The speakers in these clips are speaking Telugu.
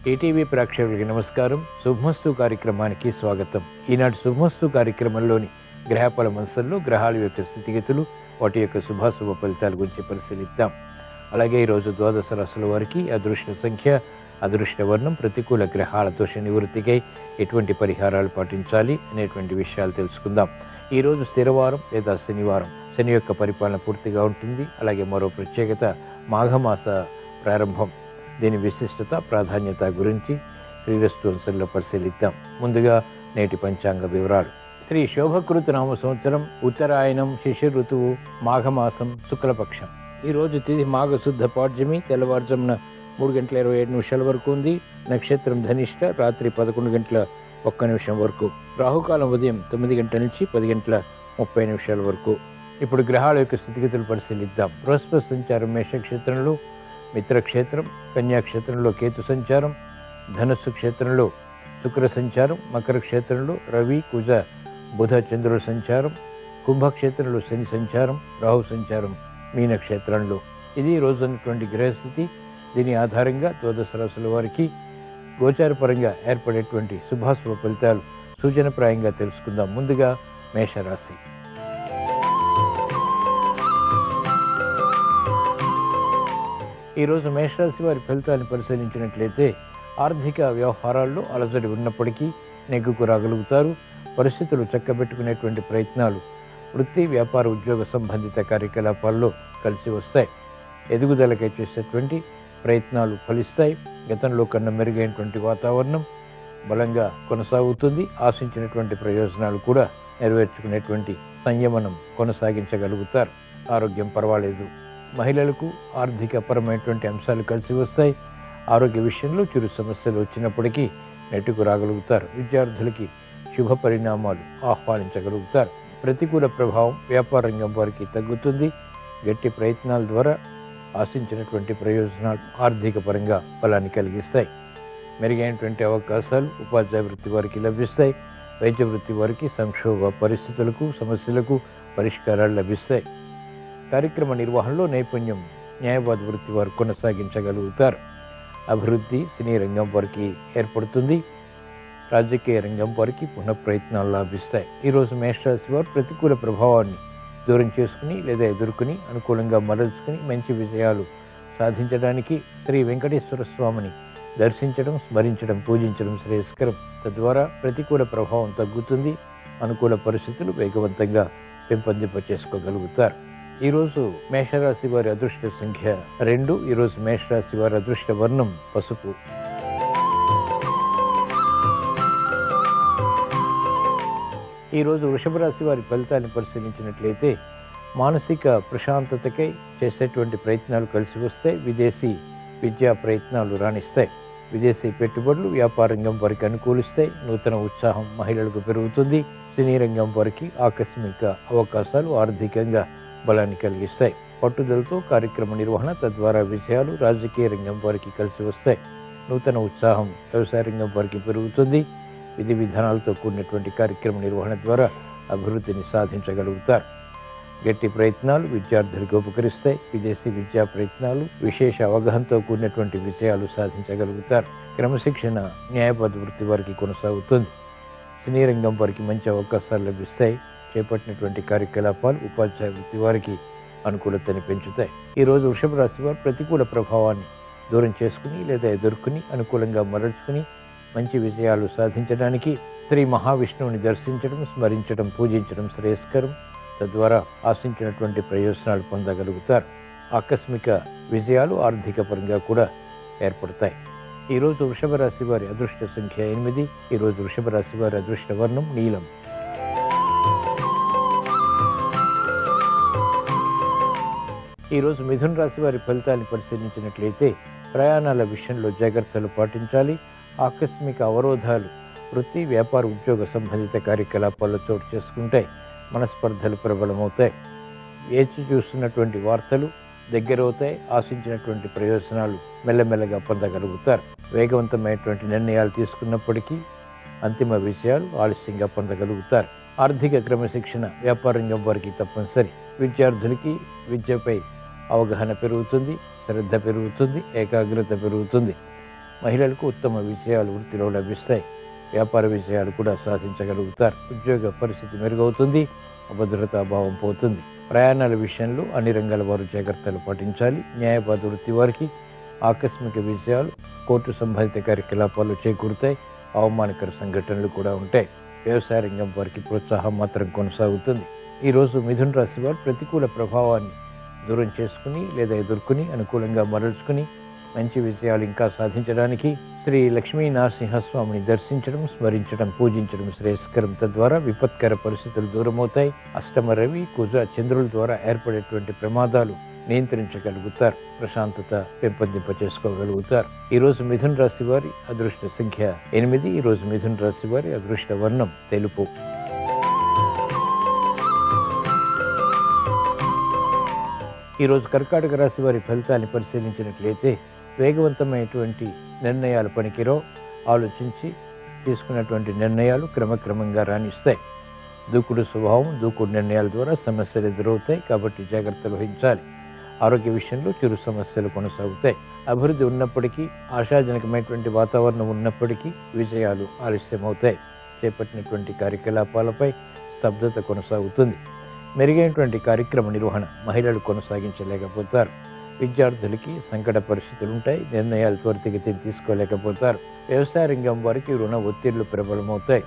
ఏటీవీ ప్రేక్షకులకి నమస్కారం. శుభమస్తు కార్యక్రమానికి స్వాగతం. ఈనాటి శుభమస్తు కార్యక్రమంలోని గ్రహఫల మనసుల్లో గ్రహాల యొక్క స్థితిగతులు, వాటి యొక్క శుభాశుభ ఫలితాల గురించి పరిశీలిద్దాం. అలాగే ఈరోజు ద్వాదశ రాశుల వారికి అదృష్ట సంఖ్య, అదృష్ట వర్ణం, ప్రతికూల గ్రహాల దోష నివృత్తికై ఎటువంటి పరిహారాలు పాటించాలి అనేటువంటి విషయాలు తెలుసుకుందాం. ఈరోజు స్థిరవారం లేదా శనివారం. శని యొక్క పరిపాలన పూర్తిగా ఉంటుంది. అలాగే మరో ప్రత్యేకత మాఘమాస ప్రారంభం. దీని విశిష్టత, ప్రాధాన్యత గురించి శ్రీరస్తు అంశంలో పరిశీలిద్దాం. ముందుగా నేటి పంచాంగ వివరాలు. శ్రీ శోభకృత నామ సంవత్సరం, ఉత్తరాయణం, శిశిర ఋతువు, మాఘమాసం, శుక్లపక్షం. ఈరోజు తిథి మాఘశుద్ధ పాడ్యమి, తెల్లవారుజామున 3:27 వరకు ఉంది. నక్షత్రం ధనిష్ట, రాత్రి 11:01 వరకు. రాహుకాలం ఉదయం 9 గంటల నుంచి 10:30 వరకు. ఇప్పుడు గ్రహాల యొక్క స్థితిగతులు పరిశీలిద్దాం. బృహస్పతి సంచారం మేషక్షేత్రంలో, మిత్రక్షేత్రం, కన్యాక్షేత్రంలో కేతు సంచారం, ధనస్సు క్షేత్రంలో శుక్ర సంచారం, మకర క్షేత్రంలో రవి, కుజ, బుధ, చంద్రుల సంచారం, కుంభక్షేత్రంలో శని సంచారం, రాహు సంచారం మీనక్షేత్రంలో. ఇది రోజు ఉన్నటువంటి గ్రహస్థితి. దీని ఆధారంగా ద్వాదశ రాశుల వారికి గోచారపరంగా ఏర్పడేటువంటి శుభాశుభ ఫలితాలు సూచనప్రాయంగా తెలుసుకుందాం. ముందుగా మేషరాశి. ఈరోజు మేషరాశి వారి ఫలితాన్ని పరిశీలించినట్లయితే ఆర్థిక వ్యవహారాల్లో అలజడి ఉన్నప్పటికీ నెగ్గుకు రాగలుగుతారు. పరిస్థితులు చక్కబెట్టుకునేటువంటి ప్రయత్నాలు వృత్తి, వ్యాపార, ఉద్యోగ సంబంధిత కార్యకలాపాల్లో కలిసి వస్తాయి. ఎదుగుదలకై చేసేటువంటి ప్రయత్నాలు ఫలిస్తాయి. గతంలో కన్నా మెరుగైనటువంటి వాతావరణం బలంగా కొనసాగుతుంది. ఆశించినటువంటి ప్రయోజనాలు కూడా నెరవేర్చుకునేటువంటి సంయమనం కొనసాగించగలుగుతారు. ఆరోగ్యం పర్వాలేదు. మహిళలకు ఆర్థిక పరమైనటువంటి అంశాలు కలిసి వస్తాయి. ఆరోగ్య విషయంలో చిరు సమస్యలు వచ్చినప్పటికీ నెట్టుకు రాగలుగుతారు. విద్యార్థులకి శుభ పరిణామాలు ఆహ్వానించగలుగుతారు. ప్రతికూల ప్రభావం వ్యాపార రంగం వారికి తగ్గుతుంది. గట్టి ప్రయత్నాల ద్వారా ఆశించినటువంటి ప్రయోజనాలు ఆర్థిక పరంగా బలాన్ని కలిగిస్తాయి. మెరుగైనటువంటి అవకాశాలు ఉపాధ్యాయ వృత్తి వారికి లభిస్తాయి. వైద్య వృత్తి వారికి సంక్షోభ పరిస్థితులకు, సమస్యలకు పరిష్కారాలు లభిస్తాయి. కార్యక్రమ నిర్వహణలో నైపుణ్యం న్యాయవాద వృత్తి వారు కొనసాగించగలుగుతారు. అభివృద్ధి సినీ రంగం వారికి ఏర్పడుతుంది. రాజకీయ రంగం వారికి పునఃప్రయత్నాలు లాభిస్తాయి. ఈరోజు మేషరాశి వారు ప్రతికూల ప్రభావాన్ని దూరం చేసుకుని లేదా ఎదుర్కొని అనుకూలంగా మరల్చుకుని మంచి విజయాలు సాధించడానికి శ్రీ వెంకటేశ్వర స్వామిని దర్శించడం, స్మరించడం, పూజించడం శ్రేయస్కరం. తద్వారా ప్రతికూల ప్రభావం తగ్గుతుంది. అనుకూల పరిస్థితులు వేగవంతంగా పెంపొందింపచేసుకోగలుగుతారు. ఈరోజు మేషరాశి వారి అదృష్ట సంఖ్య 2. ఈరోజు మేషరాశి వారి అదృష్ట వర్ణం పసుపు. ఈరోజు వృషభ రాశి వారి ఫలితాన్ని పరిశీలించినట్లయితే మానసిక ప్రశాంతతకై చేసేటువంటి ప్రయత్నాలు కలిసి వస్తాయి. విదేశీ విద్యా ప్రయత్నాలు రాణిస్తాయి. విదేశీ పెట్టుబడులు వ్యాపార రంగం వారికి అనుకూలిస్తాయి. నూతన ఉత్సాహం మహిళలకు పెరుగుతుంది. సినీ రంగం వారికి ఆకస్మిక అవకాశాలు ఆర్థికంగా బలాన్ని కలిగిస్తాయి. పట్టుదలతో కార్యక్రమ నిర్వహణ, తద్వారా విజయాలు రాజకీయ రంగం వారికి కలిసి వస్తాయి. నూతన ఉత్సాహం వ్యవసాయ రంగం వారికి పెరుగుతుంది. విధి విధానాలతో కూడినటువంటి కార్యక్రమ నిర్వహణ ద్వారా అభివృద్ధిని సాధించగలుగుతారు. గట్టి ప్రయత్నాలు విద్యార్థులకు ఉపకరిస్తాయి. విదేశీ విద్యా ప్రయత్నాలు విశేష అవగాహనతో కూడినటువంటి విజయాలు సాధించగలుగుతారు. క్రమశిక్షణ న్యాయవాద వృత్తి వారికి కొనసాగుతుంది. సినీ రంగం వారికి మంచి అవకాశాలు లభిస్తాయి. చేపట్టినటువంటి కార్యకలాపాలు ఉపాధ్యాయ వృత్తి వారికి అనుకూలతని పెంచుతాయి. ఈరోజు వృషభ రాశి వారు ప్రతికూల ప్రభావాన్ని దూరం చేసుకుని లేదా ఎదుర్కొని అనుకూలంగా మరల్చుకుని మంచి విజయాలు సాధించడానికి శ్రీ మహావిష్ణువుని దర్శించడం, స్మరించడం, పూజించడం శ్రేయస్కరం. తద్వారా ఆశించినటువంటి ప్రయోజనాలు పొందగలుగుతారు. ఆకస్మిక విజయాలు ఆర్థిక పరంగా కూడా ఏర్పడతాయి. ఈరోజు వృషభ రాశి వారి అదృష్ట సంఖ్య 8. ఈరోజు వృషభ రాశి వారి అదృష్ట వర్ణం నీలం. ఈరోజు మిథున రాశి వారి ఫలితాన్ని పరిశీలించినట్లయితే ప్రయాణాల విషయంలో జాగ్రత్తలు పాటించాలి. ఆకస్మిక అవరోధాలు వృత్తి, వ్యాపార, ఉద్యోగ సంబంధిత కార్యకలాపాల్లో చోటు చేసుకుంటాయి. మనస్పర్ధలు ప్రబలమవుతాయి. వేచి చూస్తున్నటువంటి వార్తలు దగ్గరవుతాయి. ఆశించినటువంటి ప్రయోజనాలు మెల్లమెల్లగా పొందగలుగుతారు. వేగవంతమైనటువంటి నిర్ణయాలు తీసుకున్నప్పటికీ అంతిమ విజయాలు ఆలస్యంగా పొందగలుగుతారు. ఆర్థిక క్రమశిక్షణ వ్యాపార రంగం వారికి తప్పనిసరి. విద్యార్థులకి విద్యపై అవగాహన పెరుగుతుంది, శ్రద్ధ పెరుగుతుంది, ఏకాగ్రత పెరుగుతుంది. మహిళలకు ఉత్తమ విజయాలు వృత్తిలో లభిస్తాయి. వ్యాపార విజయాలు కూడా సాధించగలుగుతారు. ఉద్యోగ పరిస్థితి మెరుగవుతుంది. అభద్రతా భావం పోతుంది. ప్రయాణాల విషయంలో అన్ని రంగాల వారు జాగ్రత్తలు పాటించాలి. న్యాయవాద వృత్తి వారికి ఆకస్మిక విజయాలు, కోర్టు సంబంధిత కార్యకలాపాలు చేకూరుతాయి. అవమానకర సంఘటనలు కూడా ఉంటాయి. వ్యవసాయ రంగం వారికి ప్రోత్సాహం మాత్రం కొనసాగుతుంది. ఈరోజు మిథున రాశి వారు ప్రతికూల ప్రభావాన్ని దూరం చేసుకుని లేదా ఎదుర్కొని అనుకూలంగా మరల్చుకుని మంచి విజయాలు ఇంకా సాధించడానికి శ్రీ లక్ష్మీ నరసింహస్వామిని దర్శించడం, స్మరించడం, పూజించడం శ్రేయస్కరం. తద్వారా విపత్కర పరిస్థితులు దూరమవుతాయి. అష్టమ రవి, కుజ, చంద్రుల ద్వారా ఏర్పడేటువంటి ప్రమాదాలు నియంత్రించగలుగుతారు. ప్రశాంతత పెంపొందింప చేసుకోగలుగుతారు. ఈరోజు మిథున రాశి వారి అదృష్ట సంఖ్య 8. ఈరోజు మిథున రాశి వారి అదృష్ట వర్ణం తెలుపు. ఈరోజు కర్కాటక రాశి వారి ఫలితాన్ని పరిశీలించినట్లయితే వేగవంతమైనటువంటి నిర్ణయాలు పనికిరో. ఆలోచించి తీసుకున్నటువంటి నిర్ణయాలు క్రమక్రమంగా రాణిస్తాయి. దూకుడు స్వభావం, దూకుడు నిర్ణయాల ద్వారా సమస్యలు ఎదురవుతాయి. కాబట్టి జాగ్రత్తలు వహించాలి. ఆరోగ్య విషయంలో చిరు సమస్యలు కొనసాగుతాయి. అభివృద్ధి ఉన్నప్పటికీ, ఆశాజనకమైనటువంటి వాతావరణం ఉన్నప్పటికీ విజయాలు ఆలస్యమవుతాయి. చేపట్టినటువంటి కార్యకలాపాలపై స్తబ్దత కొనసాగుతుంది. మెరుగైనటువంటి కార్యక్రమ నిర్వహణ మహిళలు కొనసాగించలేకపోతారు. విద్యార్థులకి సంకట పరిస్థితులు ఉంటాయి. నిర్ణయాలు త్వరితగతిని తీసుకోలేకపోతారు. వ్యవసాయ రంగం వారికి రుణ ఒత్తిళ్లు ప్రబలమవుతాయి.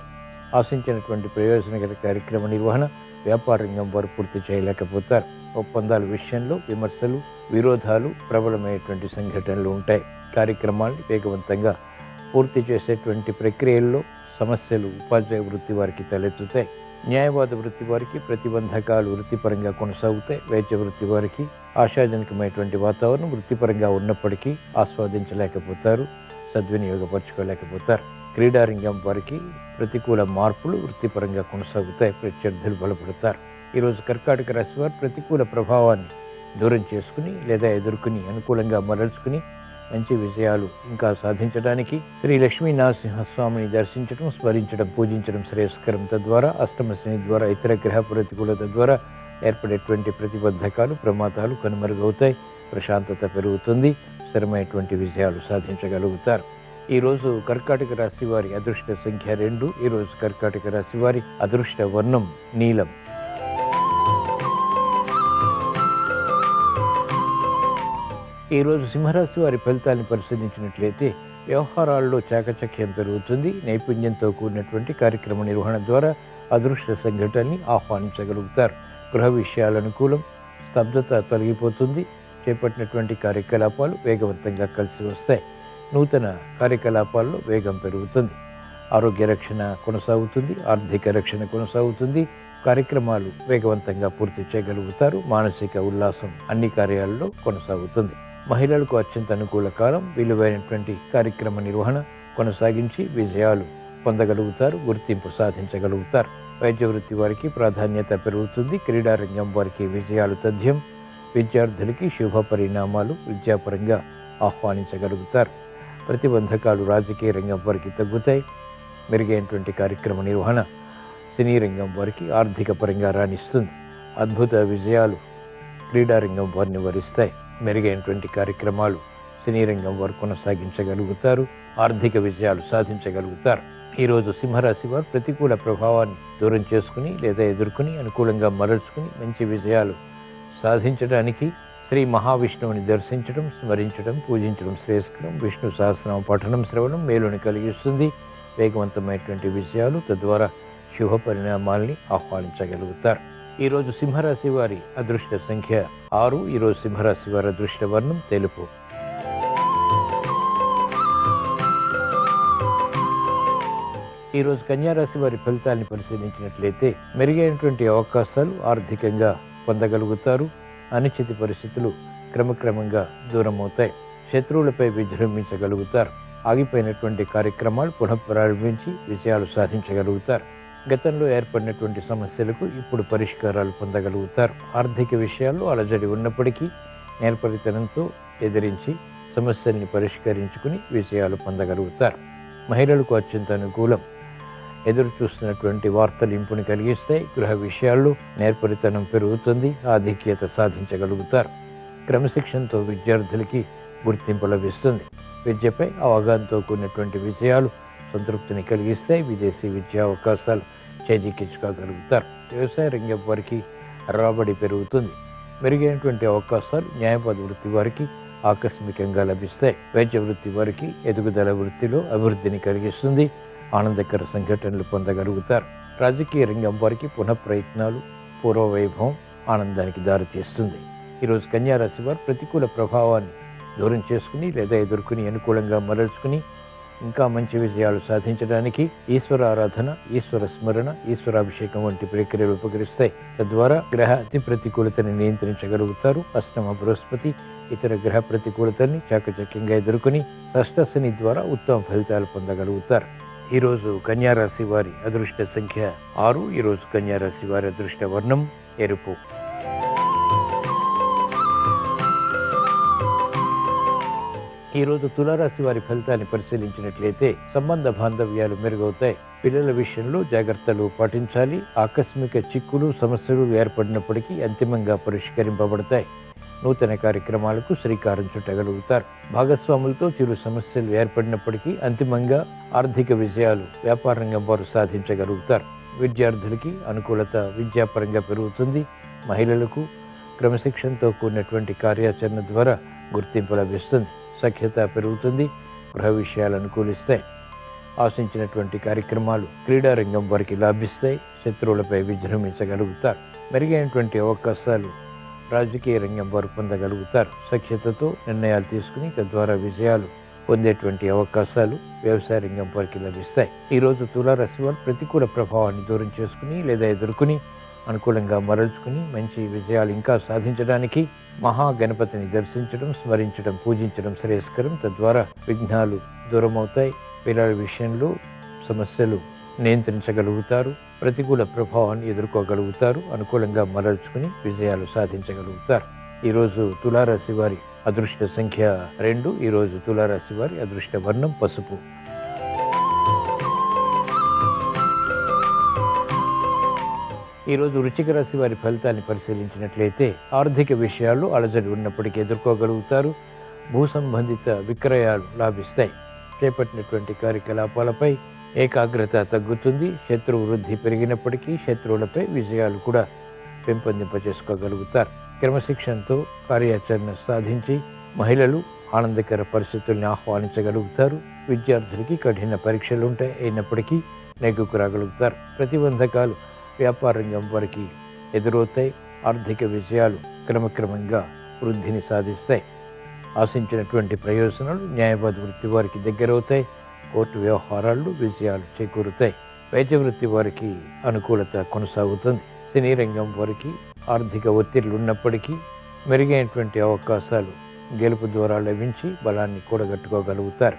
ఆశించినటువంటి ప్రయోజనకర కార్యక్రమ నిర్వహణ వ్యాపార రంగం వారు పూర్తి చేయలేకపోతారు. ఒప్పందాల విషయంలో విమర్శలు, విరోధాలు ప్రబలమైనటువంటి సంఘటనలు ఉంటాయి. కార్యక్రమాల్ని వేగవంతంగా పూర్తి చేసేటువంటి ప్రక్రియల్లో సమస్యలు ఉపాధ్యాయ వృత్తి వారికి తలెత్తుతాయి. న్యాయవాద వృత్తి వారికి ప్రతిబంధకాలు వృత్తిపరంగా కొనసాగుతాయి. వైద్య వృత్తి వారికి ఆశాజనకమైనటువంటి వాతావరణం వృత్తిపరంగా ఉన్నప్పటికీ ఆస్వాదించలేకపోతారు, సద్వినియోగపరచుకోలేకపోతారు. క్రీడారంగం వారికి ప్రతికూల మార్పులు వృత్తిపరంగా కొనసాగుతాయి. ప్రత్యర్థులు బలపడతారు. ఈరోజు కర్కాటక రాశి వారు ప్రతికూల ప్రభావాన్ని దూరం చేసుకుని లేదా ఎదుర్కొని అనుకూలంగా మరల్చుకుని మంచి విజయాలు ఇంకా సాధించడానికి శ్రీ లక్ష్మీ నరసింహస్వామిని దర్శించడం, స్మరించడం, పూజించడం శ్రేయస్కరం. తద్వారా అష్టమ శని ద్వారా ఇతర గ్రహ ప్రతికూలత ద్వారా ఏర్పడేటువంటి ప్రతిబంధకాలు, ప్రమాదాలు కనుమరుగవుతాయి. ప్రశాంతత పెరుగుతుంది. స్థిరమైనటువంటి విజయాలు సాధించగలుగుతారు. ఈరోజు కర్కాటక రాశి వారి అదృష్ట సంఖ్య 2. ఈరోజు కర్కాటక రాశి వారి అదృష్ట వర్ణం నీలం. ఈరోజు సింహరాశి వారి ఫలితాలను పరిశీలించినట్లయితే వ్యవహారాల్లో చాకచక్యం పెరుగుతుంది. నైపుణ్యంతో కూడినటువంటి కార్యక్రమ నిర్వహణ ద్వారా అదృష్ట సంఘటనని ఆహ్వానించగలుగుతారు. గృహ విషయాల అనుకూలం. స్తబ్దత తొలగిపోతుంది. చేపట్టినటువంటి కార్యకలాపాలు వేగవంతంగా కలిసి వస్తాయి. నూతన కార్యకలాపాల్లో వేగం పెరుగుతుంది. ఆరోగ్య రక్షణ కొనసాగుతుంది. ఆర్థిక రక్షణ కొనసాగుతుంది. కార్యక్రమాలు వేగవంతంగా పూర్తి చేయగలుగుతారు. మానసిక ఉల్లాసం అన్ని కార్యాలలో కొనసాగుతుంది. మహిళలకు అత్యంత అనుకూల కాలం. విలువైనటువంటి కార్యక్రమ నిర్వహణ కొనసాగించి విజయాలు పొందగలుగుతారు. గుర్తింపు సాధించగలుగుతారు. వైద్య వృత్తి వారికి ప్రాధాన్యత పెరుగుతుంది. క్రీడారంగం వారికి విజయాలు తథ్యం. విద్యార్థులకి శుభ పరిణామాలు విద్యాపరంగా ఆహ్వానించగలుగుతారు. ప్రతిబంధకాలు రాజకీయ రంగం వారికి తగ్గుతాయి. మెరుగైనటువంటి కార్యక్రమ నిర్వహణ సినీ రంగం వారికి ఆర్థిక పరంగా రాణిస్తుంది. అద్భుత విజయాలు క్రీడారంగం వారిని వరిస్తాయి. మెరుగైనటువంటి కార్యక్రమాలు సినీ రంగం వారు కొనసాగించగలుగుతారు. ఆర్థిక విజయాలు సాధించగలుగుతారు. ఈరోజు సింహరాశి వారు ప్రతికూల ప్రభావాన్ని దూరం చేసుకుని లేదా ఎదుర్కొని అనుకూలంగా మరల్చుకుని మంచి విజయాలు సాధించడానికి శ్రీ మహావిష్ణువుని దర్శించడం, స్మరించడం, పూజించడం శ్రేయస్కరం. విష్ణు సహస్రనామ పఠనం, శ్రవణం మేలుని కలిగిస్తుంది. వేగవంతమైనటువంటి విజయాలు తద్వారా శుభ పరిణామాల్ని ఆహ్వానించగలుగుతారు. ఈరోజు సింహరాశి వారి అదృష్ట సంఖ్య 6. ఈరోజు సింహరాశి వారి అదృష్ట వర్ణం తెలుపు. ఈరోజు కన్యారాశి వారి ఫలితాలను పరిశీలించినట్లయితే మెరుగైనటువంటి అవకాశాలు ఆర్థికంగా పొందగలుగుతారు. అనిశ్చిత పరిస్థితులు క్రమక్రమంగా దూరమవుతాయి. శత్రువులపై విజృంభించగలుగుతారు. ఆగిపోయినటువంటి కార్యక్రమాలు పునఃప్రారంభించి విజయాలు సాధించగలుగుతారు. గతంలో ఏర్పడినటువంటి సమస్యలకు ఇప్పుడు పరిష్కారాలు పొందగలుగుతారు. ఆర్థిక విషయాల్లో అలజడి ఉన్నప్పటికీ నేర్పరితనంతో ఎదిరించి సమస్యల్ని పరిష్కరించుకుని విజయాలు పొందగలుగుతారు. మహిళలకు అత్యంత అనుకూలం. ఎదురు చూస్తున్నటువంటి వార్తలు ఇంపుని కలిగిస్తాయి. గృహ విషయాల్లో నేర్పరితనం పెరుగుతుంది. ఆధిక్యత సాధించగలుగుతారు. క్రమశిక్షణతో విద్యార్థులకి గుర్తింపు లభిస్తుంది. విద్యపై అవగాహనతో కూడినటువంటి విజయాలు సంతృప్తిని కలిగిస్తాయి. విదేశీ విద్యా అవకాశాలు చేజిక్కించుకోగలుగుతారు. వ్యవసాయ రంగం వారికి రాబడి పెరుగుతుంది. మెరుగైనటువంటి అవకాశాలు న్యాయవాద వృత్తి వారికి ఆకస్మికంగా లభిస్తాయి. వైద్య వృత్తి వారికి ఎదుగుదల వృత్తిలో అభివృద్ధిని కలిగిస్తుంది. ఆనందకర సంఘటనలు పొందగలుగుతారు. రాజకీయ రంగం వారికి పునఃప్రయత్నాలు పూర్వ వైభవం ఆనందానికి దారితీస్తుంది. ఈరోజు కన్యా రాశి వారు ప్రతికూల ప్రభావాన్ని దూరం చేసుకుని లేదా ఎదుర్కొని అనుకూలంగా మరల్చుకుని ఇంకా మంచి విజయాలు సాధించడానికి ఈశ్వర ఆరాధన, ఈశ్వర స్మరణ, ఈశ్వరాభిషేకం వంటి ప్రక్రియలు ఉపకరిస్తాయి. తద్వారా గ్రహ అతి ప్రతికూలతని నియంత్రించగలుగుతారు. అష్టమ బృహస్పతి ఇతర గ్రహ ప్రతికూలతని చాకచక్యంగా ఎదుర్కొని షష్ఠశని ద్వారా ఉత్తమ ఫలితాలు పొందగలుగుతారు. ఈరోజు కన్యా రాశి వారి అదృష్ట సంఖ్య 6. ఈరోజు కన్యా రాశి వారి అదృష్ట వర్ణం ఎరుపు. ఈరోజు తులారాశి వారి ఫలితాన్ని పరిశీలించినట్లయితే సంబంధ బాంధవ్యాలు మెరుగవుతాయి. పిల్లల విషయంలో జాగ్రత్తలు పాటించాలి. ఆకస్మిక చిక్కులు సమస్యలు ఏర్పడినప్పటికీ అంతిమంగా పరిష్కరింపబడతాయి. నూతన కార్యక్రమాలకు శ్రీకారం చుట్టగలుగుతారు. భాగస్వాములతో చిరు సమస్యలు ఏర్పడినప్పటికీ అంతిమంగా ఆర్థిక విజయాలు వ్యాపార రంగం వారు సాధించగలుగుతారు. విద్యార్థులకి అనుకూలత విద్యాపరంగా పెరుగుతుంది. మహిళలకు క్రమశిక్షణతో కూడినటువంటి కార్యాచరణ ద్వారా గుర్తింపు లభిస్తుంది. సఖ్యత పెరుగుతుంది. గృహ విషయాలు అనుకూలిస్తాయి. ఆశించినటువంటి కార్యక్రమాలు క్రీడా రంగం వారికి లాభిస్తాయి. శత్రువులపై విజృంభించగలుగుతారు. మెరుగైనటువంటి అవకాశాలు రాజకీయ రంగం వారు పొందగలుగుతారు. సఖ్యతతో నిర్ణయాలు తీసుకుని తద్వారా విజయాలు పొందేటువంటి అవకాశాలు వ్యవసాయ రంగం వారికి లభిస్తాయి. ఈరోజు తులారాశి వారు ప్రతికూల ప్రభావాన్ని దూరం చేసుకుని లేదా ఎదుర్కొని అనుకూలంగా మరల్చుకుని మంచి విజయాలు ఇంకా సాధించడానికి మహాగణపతిని దర్శించడం, స్మరించడం, పూజించడం శ్రేయస్కరం. తద్వారా విఘ్నాలు దూరమవుతాయి. పిల్లల విషయంలో సమస్యలు నియంత్రించగలుగుతారు. ప్రతికూల ప్రభావాన్ని ఎదుర్కోగలుగుతారు. అనుకూలంగా మరల్చుకుని విజయాలు సాధించగలుగుతారు. ఈరోజు తులారాశి వారి అదృష్ట సంఖ్య 2. ఈరోజు తులారాశి వారి అదృష్ట వర్ణం పసుపు. ఈరోజు వృశ్చిక రాశి వారి ఫలితాన్ని పరిశీలించినట్లయితే ఆర్థిక విషయాల్లో అలజడి ఉన్నప్పటికీ ఎదుర్కోగలుగుతారు. భూ సంబంధిత విక్రయాలు లాభిస్తాయి. చేపట్టినటువంటి కార్యకలాపాలపై ఏకాగ్రత తగ్గుతుంది. శత్రు వృద్ధి పెరిగినప్పటికీ శత్రువులపై విజయాలు కూడా పెంపొందింపచేసుకోగలుగుతారు. క్రమశిక్షణతో కార్యాచరణ సాధించి మహిళలు ఆనందకర పరిస్థితుల్ని ఆహ్వానించగలుగుతారు. విద్యార్థులకి కఠిన పరీక్షలు ఉంటాయి, అయినప్పటికీ నెగ్గుకు రాగలుగుతారు. ప్రతిబంధకాలు వ్యాపార రంగం వారికి ఎదురవుతాయి. ఆర్థిక విజయాలు క్రమక్రమంగా వృద్ధిని సాధిస్తాయి. ఆశించినటువంటి ప్రయోజనాలు న్యాయవాద వృత్తి వారికి దగ్గరవుతాయి. కోర్టు వ్యవహారాల్లో విజయాలు చేకూరుతాయి. వైద్య వృత్తి వారికి అనుకూలత కొనసాగుతుంది. సినీ రంగం వారికి ఆర్థిక ఒత్తిళ్లు ఉన్నప్పటికీ మెరుగైనటువంటి అవకాశాలు గెలుపు ద్వారా లభించి బలాన్ని కూడగట్టుకోగలుగుతారు.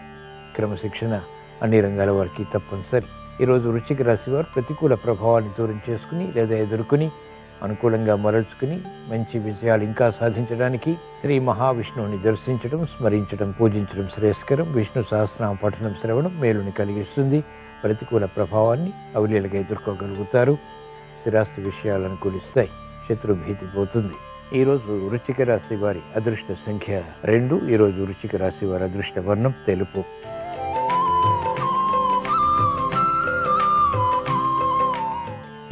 క్రమశిక్షణ అన్ని రంగాల వారికి తప్పనిసరి. ఈరోజు వృశ్చిక రాశి వారు ప్రతికూల ప్రభావాన్ని దూరం చేసుకుని లేదా ఎదుర్కొని అనుకూలంగా మరల్చుకుని మంచి విజయాలు ఇంకా సాధించడానికి శ్రీ మహావిష్ణువుని దర్శించడం, స్మరించడం, పూజించడం శ్రేయస్కరం. విష్ణు సహస్రనామ పఠనం శ్రవణం మేలుని కలిగిస్తుంది. ప్రతికూల ప్రభావాన్ని అవలీలగా ఎదుర్కోగలుగుతారు. స్థిరాస్తి విషయాలు అనుకూలిస్తాయి. శత్రుభీతి పోతుంది. ఈరోజు వృశ్చిక రాశి వారి అదృష్ట సంఖ్య 2. ఈరోజు వృశ్చిక రాశి వారి అదృష్ట వర్ణం తెలుపు.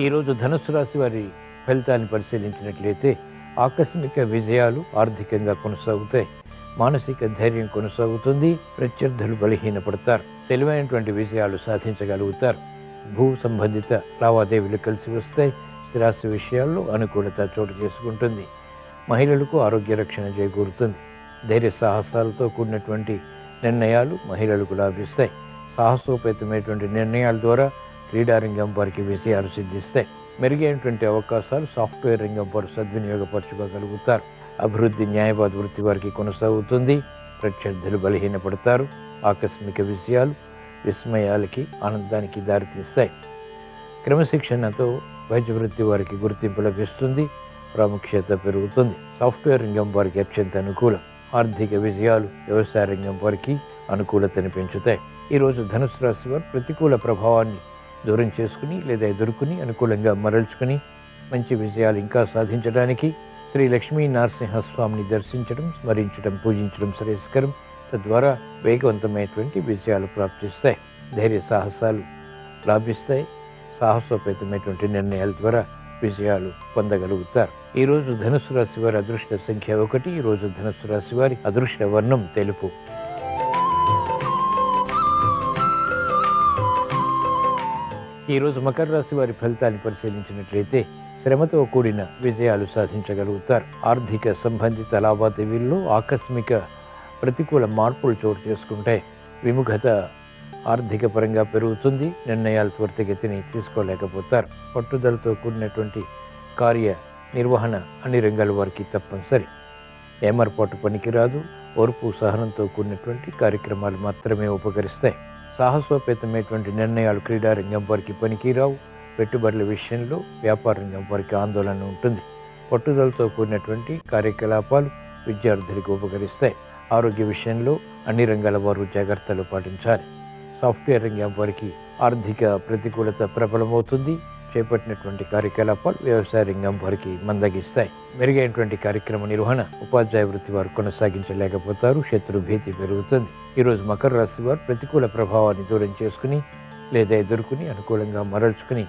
ఈరోజు ధనుస్సు రాశి వారి ఫలితాన్ని పరిశీలించినట్లయితే ఆకస్మిక విజయాలు ఆర్థికంగా కొనసాగుతాయి. మానసిక ధైర్యం కొనసాగుతుంది. ప్రత్యర్థులు బలహీనపడతారు. తెలివైనటువంటి విజయాలు సాధించగలుగుతారు. భూ సంబంధిత లావాదేవీలు కలిసి వస్తాయి. స్థిరాస్తి విషయాల్లో అనుకూలత చోటు చేసుకుంటుంది. మహిళలకు ఆరోగ్య రక్షణ చేకూరుతుంది. ధైర్య సాహసాలతో కూడినటువంటి నిర్ణయాలు మహిళలకు లాభిస్తాయి. సాహసోపేతమైనటువంటి నిర్ణయాల ద్వారా క్రీడారంగం వారికి విజయాలు సిద్ధిస్తాయి. మెరుగైనటువంటి అవకాశాలు సాఫ్ట్వేర్ రంగం వారు సద్వినియోగపరచుకోగలుగుతారు. అభివృద్ధి న్యాయవాద వృత్తి వారికి కొనసాగుతుంది. ప్రత్యర్థులు బలహీనపడతారు. ఆకస్మిక విజయాలు విస్మయాలకి ఆనందానికి దారితీస్తాయి. క్రమశిక్షణతో వైద్య వృత్తి వారికి గుర్తింపు లభిస్తుంది. ప్రాముఖ్యత పెరుగుతుంది. సాఫ్ట్వేర్ రంగం వారికి అత్యంత అనుకూలం. ఆర్థిక విజయాలు వ్యవసాయ రంగం వారికి అనుకూలతని పెంచుతాయి. ఈరోజు ధనుసు రాశి వారు ప్రతికూల ప్రభావాన్ని దూరం చేసుకుని లేదా ఎదుర్కొని అనుకూలంగా మరల్చుకుని మంచి విజయాలు ఇంకా సాధించడానికి శ్రీ లక్ష్మీ నరసింహస్వామిని దర్శించడం, స్మరించడం, పూజించడం శ్రేయస్కరం. తద్వారా వేగవంతమైనటువంటి విజయాలు ప్రాప్తిస్తాయి. ధైర్య సాహసాలు లాభిస్తాయి. సాహసోపేతమైనటువంటి నిర్ణయాల ద్వారా విజయాలు పొందగలుగుతారు. ఈరోజు ధనుసు రాశి వారి అదృష్ట సంఖ్య 1. ఈరోజు ధనుసు రాశి వారి అదృష్ట వర్ణం తెలుపు. ఈరోజు మకర రాశి వారి ఫలితాన్ని పరిశీలించినట్లయితే శ్రమతో కూడిన విజయాలు సాధించగలుగుతారు. ఆర్థిక సంబంధిత లావాదేవీల్లో ఆకస్మిక ప్రతికూల మార్పులు చోటు చేసుకుంటాయి. విముఖత ఆర్థిక పరంగా పెరుగుతుంది. నిర్ణయాలు త్వరితగతిని తీసుకోలేకపోతారు. పట్టుదలతో కూడినటువంటి కార్య నిర్వహణ అన్ని రంగాల వారికి తప్పనిసరి. ఏమరపాటు పనికిరాదు. ఓర్పు సహనంతో కూడినటువంటి కార్యక్రమాలు మాత్రమే ఉపకరిస్తాయి. సాహసోపేతమైనటువంటి నిర్ణయాలు క్రీడారంగం వారికి పనికిరావు. పెట్టుబడుల విషయంలో వ్యాపార రంగం వారికి ఆందోళన ఉంటుంది. పట్టుదలతో కూడినటువంటి కార్యకలాపాలు విద్యార్థులకు ఉపకరిస్తాయి. ఆరోగ్య విషయంలో అన్ని రంగాల వారు జాగ్రత్తలు పాటించాలి. సాఫ్ట్వేర్ రంగం వారికి ఆర్థిక ప్రతికూలత ప్రబలమవుతుంది. చేపట్టినటువంటి కార్యకలాపాలు వ్యవసాయ రంగం వారికి మందగిస్తాయి. మెరుగైనటువంటి కార్యక్రమ నిర్వహణ ఉపాధ్యాయ వృత్తి వారు కొనసాగించలేకపోతారు. శత్రు భీతి పెరుగుతుంది. ఈరోజు మకర రాశి వారు ప్రతికూల ప్రభావాన్ని దూరం చేసుకుని లేదా ఎదుర్కొని అనుకూలంగా మరల్చుకుని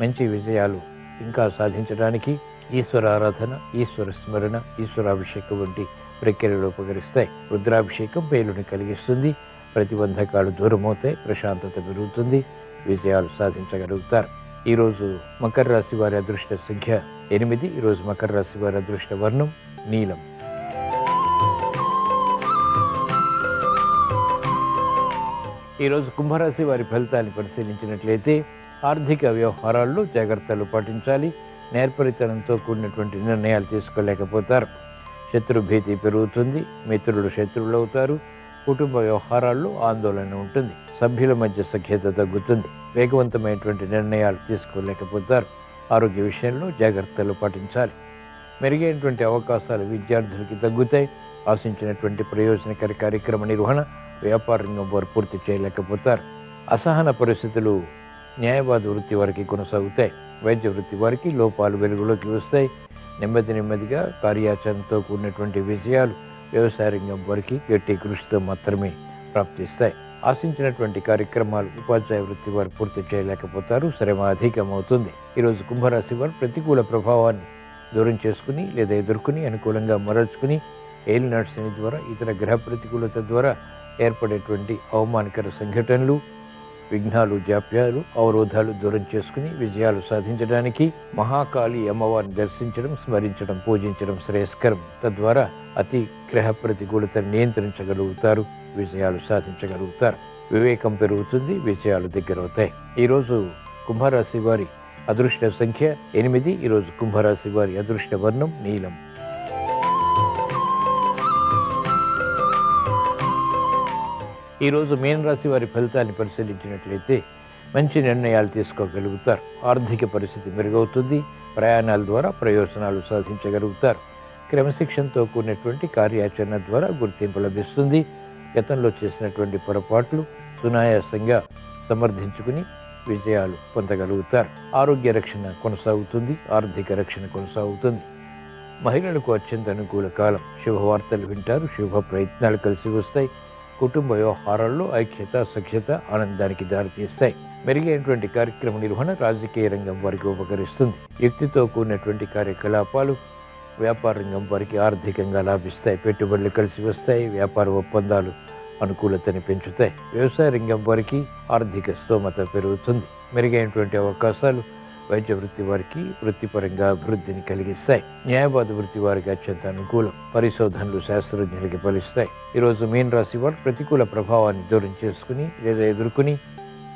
మంచి విజయాలు ఇంకా సాధించడానికి ఈశ్వర ఆరాధన, ఈశ్వర స్మరణ, ఈశ్వరాభిషేకం వంటి ప్రక్రియలు ఉపకరిస్తాయి. రుద్రాభిషేకం మేలుని కలిగిస్తుంది. ప్రతిబంధకాలు దూరమవుతాయి. ప్రశాంతత పెరుగుతుంది. విజయాలు సాధించగలుగుతారు. ఈరోజు మకర రాశి వారి అదృష్ట సంఖ్య 8. ఈరోజు మకర రాశి వారి అదృష్ట వర్ణం నీలం. ఈరోజు కుంభరాశి వారి ఫలితాన్ని పరిశీలించినట్లయితే ఆర్థిక వ్యవహారాల్లో జాగ్రత్తలు పాటించాలి. నేర్పరితనంతో కూడినటువంటి నిర్ణయాలు తీసుకోలేకపోతారు. శత్రుభీతి పెరుగుతుంది. మిత్రులు శత్రువులు అవుతారు. కుటుంబ వ్యవహారాల్లో ఆందోళన ఉంటుంది. సభ్యుల మధ్య సఖ్యత తగ్గుతుంది. వేగవంతమైనటువంటి నిర్ణయాలు తీసుకోలేకపోతారు. ఆరోగ్య విషయంలో జాగ్రత్తలు పాటించాలి. మెరుగైనటువంటి అవకాశాలు విద్యార్థులకి తగ్గుతాయి. ఆశించినటువంటి ప్రయోజనకర కార్యక్రమ నిర్వహణ వ్యాపార రంగం వారు పూర్తి చేయలేకపోతారు. అసహన పరిస్థితులు న్యాయవాద వృత్తి వారికి కొనసాగుతాయి. వైద్య వృత్తి వారికి లోపాలు వెలుగులోకి వస్తాయి. నెమ్మదిగా కార్యాచరణతో కూడినటువంటి విజయాలు వ్యవసాయ రంగం వారికి గట్టి కృషితో మాత్రమే ప్రాప్తిస్తాయి. ఆశించినటువంటి కార్యక్రమాలు ఉపాధ్యాయ వృత్తి వారు పూర్తి చేయలేకపోతారు. శ్రమ అధికమవుతుంది. ఈరోజు కుంభరాశి వారు ప్రతికూల ప్రభావాన్ని దూరం చేసుకుని లేదా ఎదుర్కొని అనుకూలంగా మరల్చుకుని ఏలినాటి శని ద్వారా ఇతర గ్రహ ప్రతికూలత ద్వారా ఏర్పడేటువంటి అవమానకర సంఘటనలు, విఘ్నాలు, జాప్యాలు, అవరోధాలు దూరం చేసుకుని విజయాలు సాధించడానికి మహాకాళి అమ్మవారిని దర్శించడం, స్మరించడం, పూజించడం శ్రేయస్కరం. తద్వారా అతి గ్రహ ప్రతికూలతను నియంత్రించగలుగుతారు. విజయాలు సాధించగలుగుతారు. వివేకం పెరుగుతుంది. విజయాలు దగ్గరవుతాయి. ఈరోజు కుంభరాశి వారి అదృష్ట సంఖ్య 8. ఈరోజు కుంభరాశి వారి అదృష్ట వర్ణం నీలం. ఈరోజు మీనరాశి వారి ఫలితాన్ని పరిశీలించినట్లయితే మంచి నిర్ణయాలు తీసుకోగలుగుతారు. ఆర్థిక పరిస్థితి మెరుగవుతుంది. ప్రయాణాల ద్వారా ప్రయోజనాలు సాధించగలుగుతారు. క్రమశిక్షణతో కూడినటువంటి కార్యాచరణ ద్వారా గుర్తింపు లభిస్తుంది. గతంలో చేసినటువంటి పొరపాట్లు సునాయాసంగా సమర్థించుకుని విజయాలు పొందగలుగుతారు. ఆరోగ్య రక్షణ కొనసాగుతుంది. ఆర్థిక రక్షణ కొనసాగుతుంది. మహిళలకు అత్యంత అనుకూల కాలం. శుభవార్తలు వింటారు. శుభ ప్రయత్నాలు కలిసి వస్తాయి. కుటుంబ వ్యవహారాల్లో ఐక్యత, సఖ్యత ఆనందానికి దారితీస్తాయి. మెరుగైనటువంటి కార్యక్రమ నిర్వహణ రాజకీయ రంగం వారికి ఉపకరిస్తుంది. యుక్తితో కూడినటువంటి కార్యకలాపాలు వ్యాపార రంగం వారికి ఆర్థికంగా లాభిస్తాయి. పెట్టుబడులు కలిసి వస్తాయి. వ్యాపార ఒప్పందాలు అనుకూలతని పెంచుతాయి. వ్యవసాయ రంగం వారికి ఆర్థిక స్తోమత పెరుగుతుంది. మెరుగైనటువంటి అవకాశాలు వైద్య వృత్తి వారికి వృత్తిపరంగా అభివృద్ధిని కలిగిస్తాయి. న్యాయవాద వృత్తి వారికి అత్యంత అనుకూలం. పరిశోధనలు శాస్త్రజ్ఞులకి ఫలిస్తాయి. ఈరోజు మీన రాశి వారు ప్రతికూల ప్రభావాన్ని దూరం చేసుకుని లేదా ఎదుర్కొని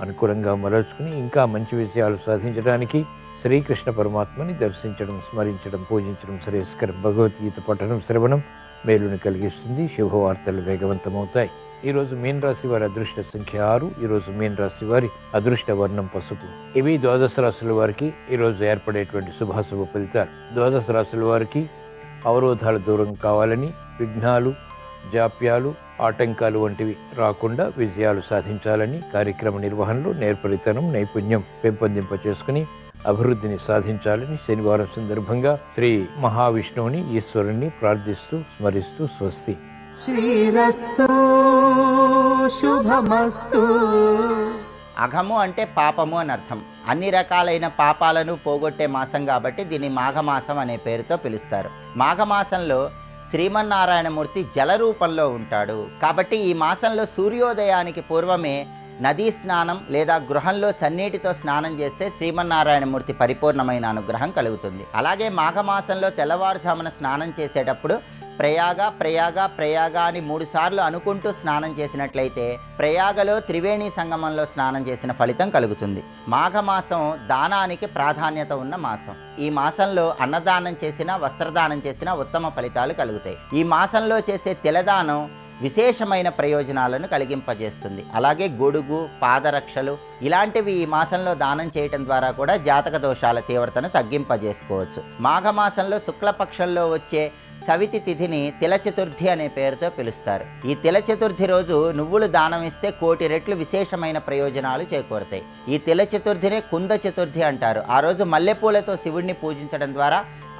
అనుకూలంగా మరల్చుకుని ఇంకా మంచి విజయాలు సాధించడానికి శ్రీకృష్ణ పరమాత్మని దర్శించడం, స్మరించడం, పూజించడం శ్రేయస్కరం. భగవద్గీత పఠనం, శ్రవణం మేలుని కలిగిస్తుంది. శుభవార్తలు వేగవంతమవుతాయి. ఈరోజు మీన రాశి వారి అదృష్ట సంఖ్య 6. ఈరోజు మీన రాశి వారి అదృష్ట వర్ణం పసుపు. ఇవి ద్వాదశ రాశుల వారికి ఈరోజు ఏర్పడేటువంటి శుభాశుభ ఫలితాలు. ద్వాదశ రాశుల వారికి అవరోధాలు దూరం కావాలని, విఘ్నాలు, జాప్యాలు, ఆటంకాలు వంటివి రాకుండా విజయాలు సాధించాలని కార్యక్రమ నిర్వహణలో నేర్పరితనం, నైపుణ్యం పెంపొందింప చేసుకుని అభివృద్ధిని సాధించాలని శనివారం సందర్భంగా శ్రీ మహావిష్ణువుని, ఈశ్వరుణ్ణి ప్రార్థిస్తూ స్మరిస్తూ స్వస్తి. శ్రీరస్తు శుభమస్తు. అఘము అంటే పాపము అని అర్థం. అన్ని రకాలైన పాపాలను పోగొట్టే మాసం కాబట్టి దీన్ని మాఘమాసం అనే పేరుతో పిలుస్తారు. మాఘమాసంలో శ్రీమన్నారాయణమూర్తి జల రూపంలో ఉంటాడు కాబట్టి ఈ మాసంలో సూర్యోదయానికి పూర్వమే నదీ స్నానం లేదా గృహంలో చన్నీటితో స్నానం చేస్తే శ్రీమన్నారాయణమూర్తి పరిపూర్ణమైన అనుగ్రహం కలుగుతుంది. అలాగే మాఘమాసంలో తెల్లవారుజామున స్నానం చేసేటప్పుడు ప్రయాగ ప్రయాగ ప్రయాగ అని 3 సార్లు అనుకుంటూ స్నానం చేసినట్లయితే ప్రయాగలో త్రివేణి సంగమంలో స్నానం చేసిన ఫలితం కలుగుతుంది. మాఘమాసం దానానికి ప్రాధాన్యత ఉన్న మాసం. ఈ మాసంలో అన్నదానం చేసినా వస్త్రదానం చేసినా ఉత్తమ ఫలితాలు కలుగుతాయి. ఈ మాసంలో చేసే తిలదానం విశేషమైన ప్రయోజనాలను కలిగింపజేస్తుంది. అలాగే గొడుగు, పాదరక్షలు ఇలాంటివి ఈ మాసంలో దానం చేయటం ద్వారా కూడా జాతక దోషాల తీవ్రతను తగ్గింపజేసుకోవచ్చు. మాఘమాసంలో శుక్లపక్షంలో వచ్చే చవితి తిథిని తిల చతుర్థి అనే పేరుతో పిలుస్తారు. ఈ తిల చతుర్థి రోజు నువ్వులు దానం ఇస్తే 1,000,000 రెట్లు విశేషమైన ప్రయోజనాలు చేకూరుతాయి. ఈ తిల చతుర్థినే కుంద చతుర్థి అంటారు. ఆ రోజు మల్లెపూలతో శివుడిని పూజించడం ద్వారా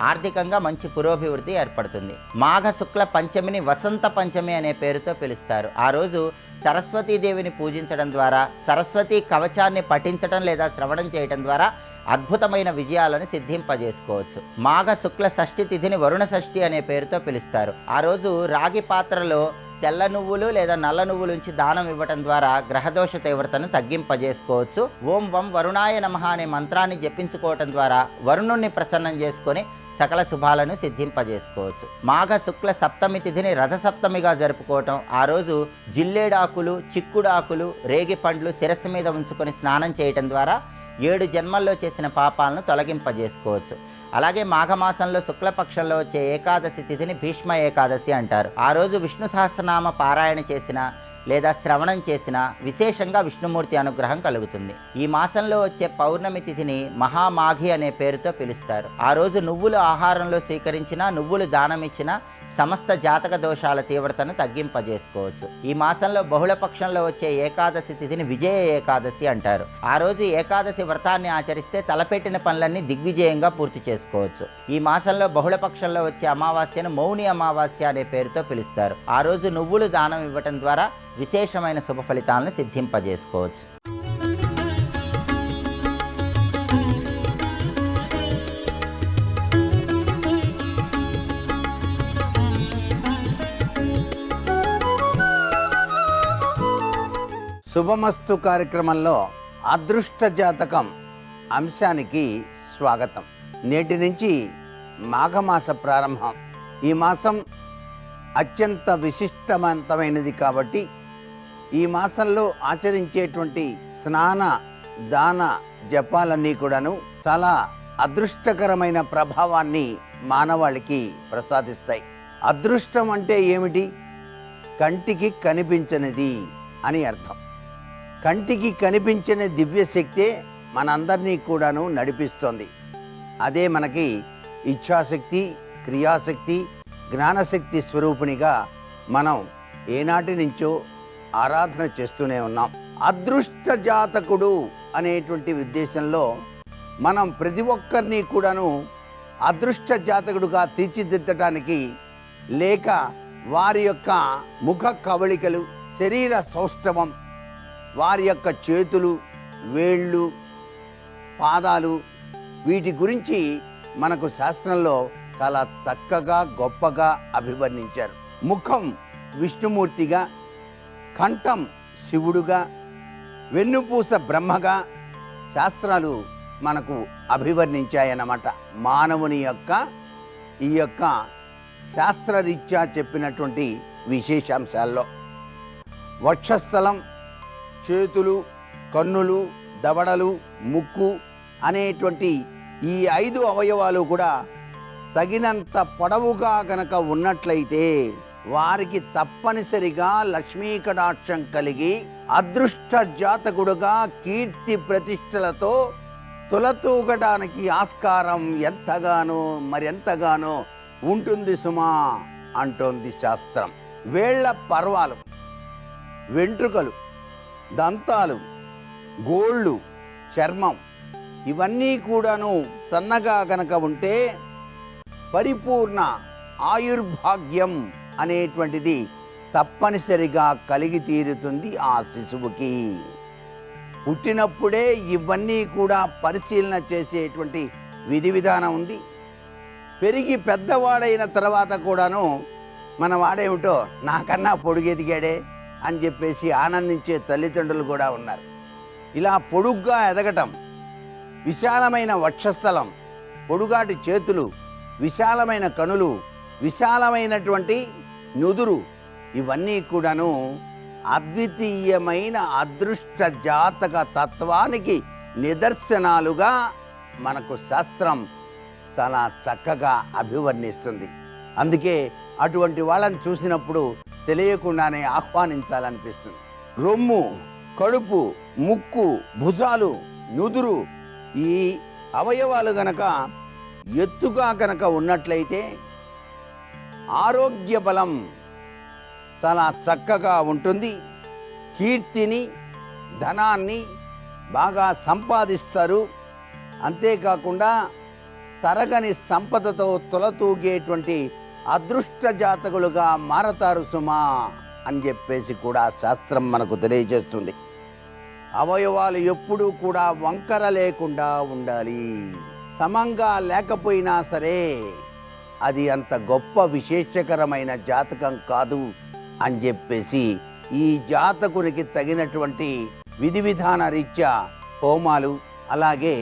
ఆర్థికంగా మంచి పురోభివృద్ధి ఏర్పడుతుంది. మాఘ శుక్ల పంచమిని వసంత పంచమి అనే పేరుతో పిలుస్తారు. ఆ రోజు సరస్వతీదేవిని పూజించడం ద్వారా, సరస్వతీ కవచాన్ని పఠించడం లేదా శ్రవణం చేయడం ద్వారా అద్భుతమైన విజయాలను సిద్ధింపజేసుకోవచ్చు. మాఘ శుక్ల షష్ఠి తిథిని వరుణ షష్ఠి అనే పేరుతో పిలుస్తారు. ఆ రోజు రాగి పాత్రలో తెల్ల నువ్వులు లేదా నల్ల నువ్వులు ఉంచి దానం ఇవ్వటం ద్వారా గ్రహదోష తీవ్రతను తగ్గింపజేసుకోవచ్చు. ఓం వం వరుణాయ నమః అనే మంత్రాన్ని జపించుకోవటం ద్వారా వరుణుణ్ణి ప్రసన్నం చేసుకొని సకల శుభాలను సిద్ధింపజేసుకోవచ్చు. మాఘ శుక్ల సప్తమి తిథిని రథసప్తమిగా జరుపుకోవటం. ఆ రోజు జిల్లేడాకులు, చిక్కుడాకులు, రేగి పండ్లు శిరస్సు మీద ఉంచుకొని స్నానం చేయటం ద్వారా 7 జన్మల్లో చేసిన పాపాలను తొలగింపజేసుకోవచ్చు. అలాగే మాఘమాసంలో శుక్లపక్షంలో వచ్చే ఏకాదశి తిథిని భీష్మ ఏకాదశి అంటారు. ఆ రోజు విష్ణు సహస్రనామ పారాయణ చేసిన లేదా శ్రవణం చేసిన విశేషంగా విష్ణుమూర్తి అనుగ్రహం కలుగుతుంది. ఈ మాసంలో వచ్చే పౌర్ణమి తిథిని మహామాఘి అనే పేరుతో పిలుస్తారు. ఆ రోజు నువ్వులు ఆహారంలో స్వీకరించినా, నువ్వులు దానమిచ్చినా సమస్త జాతక దోషాల తీవ్రతను తగ్గింపజేసుకోవచ్చు. ఈ మాసంలో బహుళపక్షంలో వచ్చే ఏకాదశి తిథిని విజయ ఏకాదశి అంటారు. ఆ రోజు ఏకాదశి వ్రతాన్ని ఆచరిస్తే తలపెట్టిన పనులన్నీ దిగ్విజయంగా పూర్తి చేసుకోవచ్చు. ఈ మాసంలో బహుళపక్షంలో వచ్చే అమావాస్యను మౌని అమావాస్య అనే పేరుతో పిలుస్తారు. ఆ రోజు నువ్వులు దానం ఇవ్వటం ద్వారా విశేషమైన శుభ ఫలితాలను సిద్ధింపజేసుకోవచ్చు. శుభమస్తు కార్యక్రమంలో అదృష్ట జాతకం అంశానికి స్వాగతం. నేటి నుంచి మాఘమాస ప్రారంభం. ఈ మాసం అత్యంత విశిష్టవంతమైనది కాబట్టి ఈ మాసంలో ఆచరించేటువంటి స్నాన దాన జపాలన్నీ కూడాను చాలా అదృష్టకరమైన ప్రభావాన్ని మానవాళికి ప్రసాదిస్తాయి. అదృష్టం అంటే ఏమిటి? కంటికి కనిపించనిది అని అర్థం. కంటికి కనిపించని దివ్యశక్తే మనందరినీ కూడాను నడిపిస్తోంది. అదే మనకి ఇచ్ఛాశక్తి, క్రియాశక్తి, జ్ఞానశక్తి స్వరూపిణిగా మనం ఏనాటి నుంచో ఆరాధన చేస్తూనే ఉన్నాం. అదృష్ట జాతకుడు అనేటువంటి ఉద్దేశంలో మనం ప్రతి ఒక్కరిని కూడాను అదృష్ట జాతకుడుగా తీర్చిదిద్దటానికి, లేక వారి యొక్క ముఖ కవళికలు, శరీర సౌష్ఠవం, వారి యొక్క చేతులు, వేళ్ళు, పాదాలు, వీటి గురించి మనకు శాస్త్రంలో చాలా చక్కగా గొప్పగా అభివర్ణించారు. ముఖం విష్ణుమూర్తిగా, కంఠం శివుడుగా, వెన్నుపూస బ్రహ్మగా శాస్త్రాలు మనకు అభివర్ణించాయన్నమాట. మానవుని యొక్క ఈ యొక్క శాస్త్రరీత్యా చెప్పినటువంటి విశేషాంశాల్లో వక్షస్థలం, చేతులు, కన్నులు, దవడలు, ముక్కు అనేటువంటి ఈ 5 అవయవాలు కూడా తగినంత పొడవుగా గనక ఉన్నట్లయితే వారికి తప్పనిసరిగా లక్ష్మీ కటాక్షం కలిగి అదృష్ట జాతకుడుగా కీర్తి ప్రతిష్టలతో తులతూగడానికి ఆస్కారం మరెంతగానో ఉంటుంది సుమా అంటోంది శాస్త్రం. వేళ్ల పర్వాలు, వెంట్రుకలు, దంతాలు, గోళ్ళు, చర్మం ఇవన్నీ కూడాను సన్నగా గనక ఉంటే పరిపూర్ణ ఆయుర్భాగ్యం అనేటువంటిది తప్పనిసరిగా కలిగి తీరుతుంది ఆ శిశువుకి. పుట్టినప్పుడే ఇవన్నీ కూడా పరిశీలన చేసేటువంటి విధి విధానం ఉంది. పెరిగి పెద్దవాడైన తర్వాత కూడాను మన వాడేమిటో నాకన్నా పొడుగెదిగాడే అని చెప్పేసి ఆనందించే తల్లిదండ్రులు కూడా ఉన్నారు. ఇలా పొడుగ్గా ఎదగటం, విశాలమైన వక్షస్థలం, పొడుగాటి చేతులు, విశాలమైన కనులు, విశాలమైనటువంటి నుదురు, ఇవన్నీ కూడాను అద్వితీయమైన అదృష్ట జాతక తత్వానికి నిదర్శనాలుగా మనకు శాస్త్రం చాలా చక్కగా అభివర్ణిస్తుంది. అందుకే అటువంటి వాళ్ళని చూసినప్పుడు తెలియకుండానే ఆహ్వానించాలనిపిస్తుంది. రొమ్ము, కడుపు, ముక్కు, భుజాలు, నుదురు, ఈ అవయవాలు గనక ఎత్తుగా గనక ఉన్నట్లయితే ఆరోగ్య బలం చాలా చక్కగా ఉంటుంది. కీర్తిని, ధనాన్ని బాగా సంపాదిస్తారు. అంతేకాకుండా తరగని సంపదతో తొలతూగేటువంటి అదృష్ట జాతకులుగా మారతారు సుమా అని చెప్పేసి కూడా శాస్త్రం మనకు తెలియజేస్తుంది. అవయవాలు ఎప్పుడూ కూడా వంకర లేకుండా ఉండాలి. సమంగా లేకపోయినా సరే అది అంత గొప్ప విశేషకరమైన జాతకం కాదు అని చెప్పేసి ఈ జాతకునికి తగినటువంటి విధి విధాన రీత్యా హోమాలు, అలాగే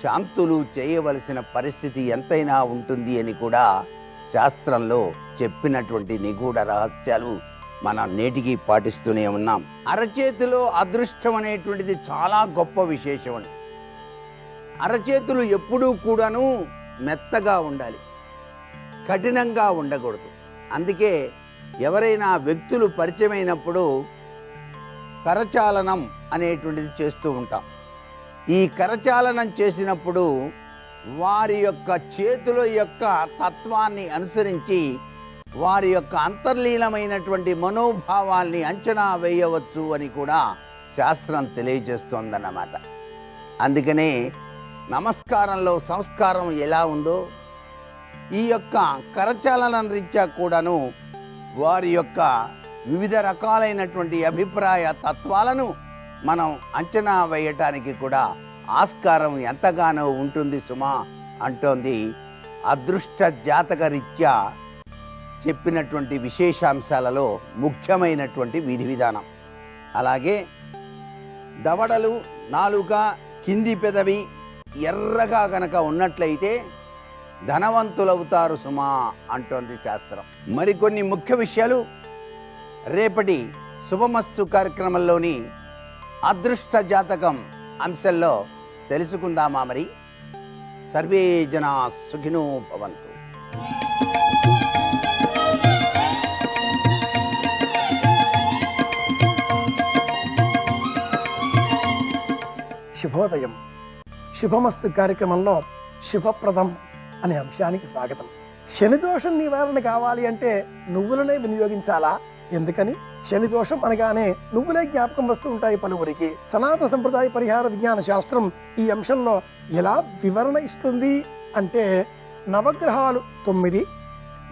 శాంతులు చేయవలసిన పరిస్థితి ఎంతైనా ఉంటుంది అని కూడా శాస్త్రంలో చెప్పినటువంటి నిగూఢ రహస్యాలు మనం నేటికి పాటిస్తూనే ఉన్నాం. అరచేతిలో అదృష్టం అనేటువంటిది చాలా గొప్ప విశేషం అండి. అరచేతులు ఎప్పుడూ కూడాను మెత్తగా ఉండాలి, కఠినంగా ఉండకూడదు. అందుకే ఎవరైనా వ్యక్తులు పరిచయమైనప్పుడు కరచాలనం అనేటువంటిది చేస్తూ ఉంటాం. ఈ కరచాలనం చేసినప్పుడు వారి యొక్క చేతుల యొక్క తత్వాన్ని అనుసరించి వారి యొక్క అంతర్లీనమైనటువంటి మనోభావాల్ని అంచనా వేయవచ్చు అని కూడా శాస్త్రం తెలియజేస్తోందన్నమాట. అందుకనే నమస్కారంలో సంస్కారం ఎలా ఉందో ఈ యొక్క కరచాలనం రీత్యా కూడాను వారి యొక్క వివిధ రకాలైనటువంటి అభిప్రాయ తత్వాలను మనం అంచనా వేయటానికి కూడా ఆస్కారం ఎంతగానో ఉంటుంది సుమా అంటోంది అదృష్ట జాతక రీత్యా చెప్పినటువంటి విశేషాంశాలలో ముఖ్యమైనటువంటి విధి విధానం. అలాగే దవడలు, నాలుక, కింది పెదవి ఎర్రగా గనక ఉన్నట్లయితే ధనవంతులవుతారు సుమా అంటోంది శాస్త్రం. మరికొన్ని ముఖ్య విషయాలు రేపటి శుభమస్తు కార్యక్రమంలోని అదృష్ట జాతకం అంశంలో తెలుసుకుందామా? మరి సర్వే జనా సుఖినో భవంతు. శుభోదయం. శుభమస్తు కార్యక్రమంలో శుభప్రదం అనే అంశానికి స్వాగతం. శని దోషం నివారణ కావాలి అంటే నువ్వులనే వినియోగించాలా? ఎందుకని? శని దోషం అనగానే నువ్వులే జ్ఞాపకం వస్తూ ఉంటాయి పలువురికి. సనాతన సంప్రదాయ పరిహార విజ్ఞాన శాస్త్రం ఈ అంశంలో ఎలా వివరణ ఇస్తుంది అంటే, నవగ్రహాలు 9,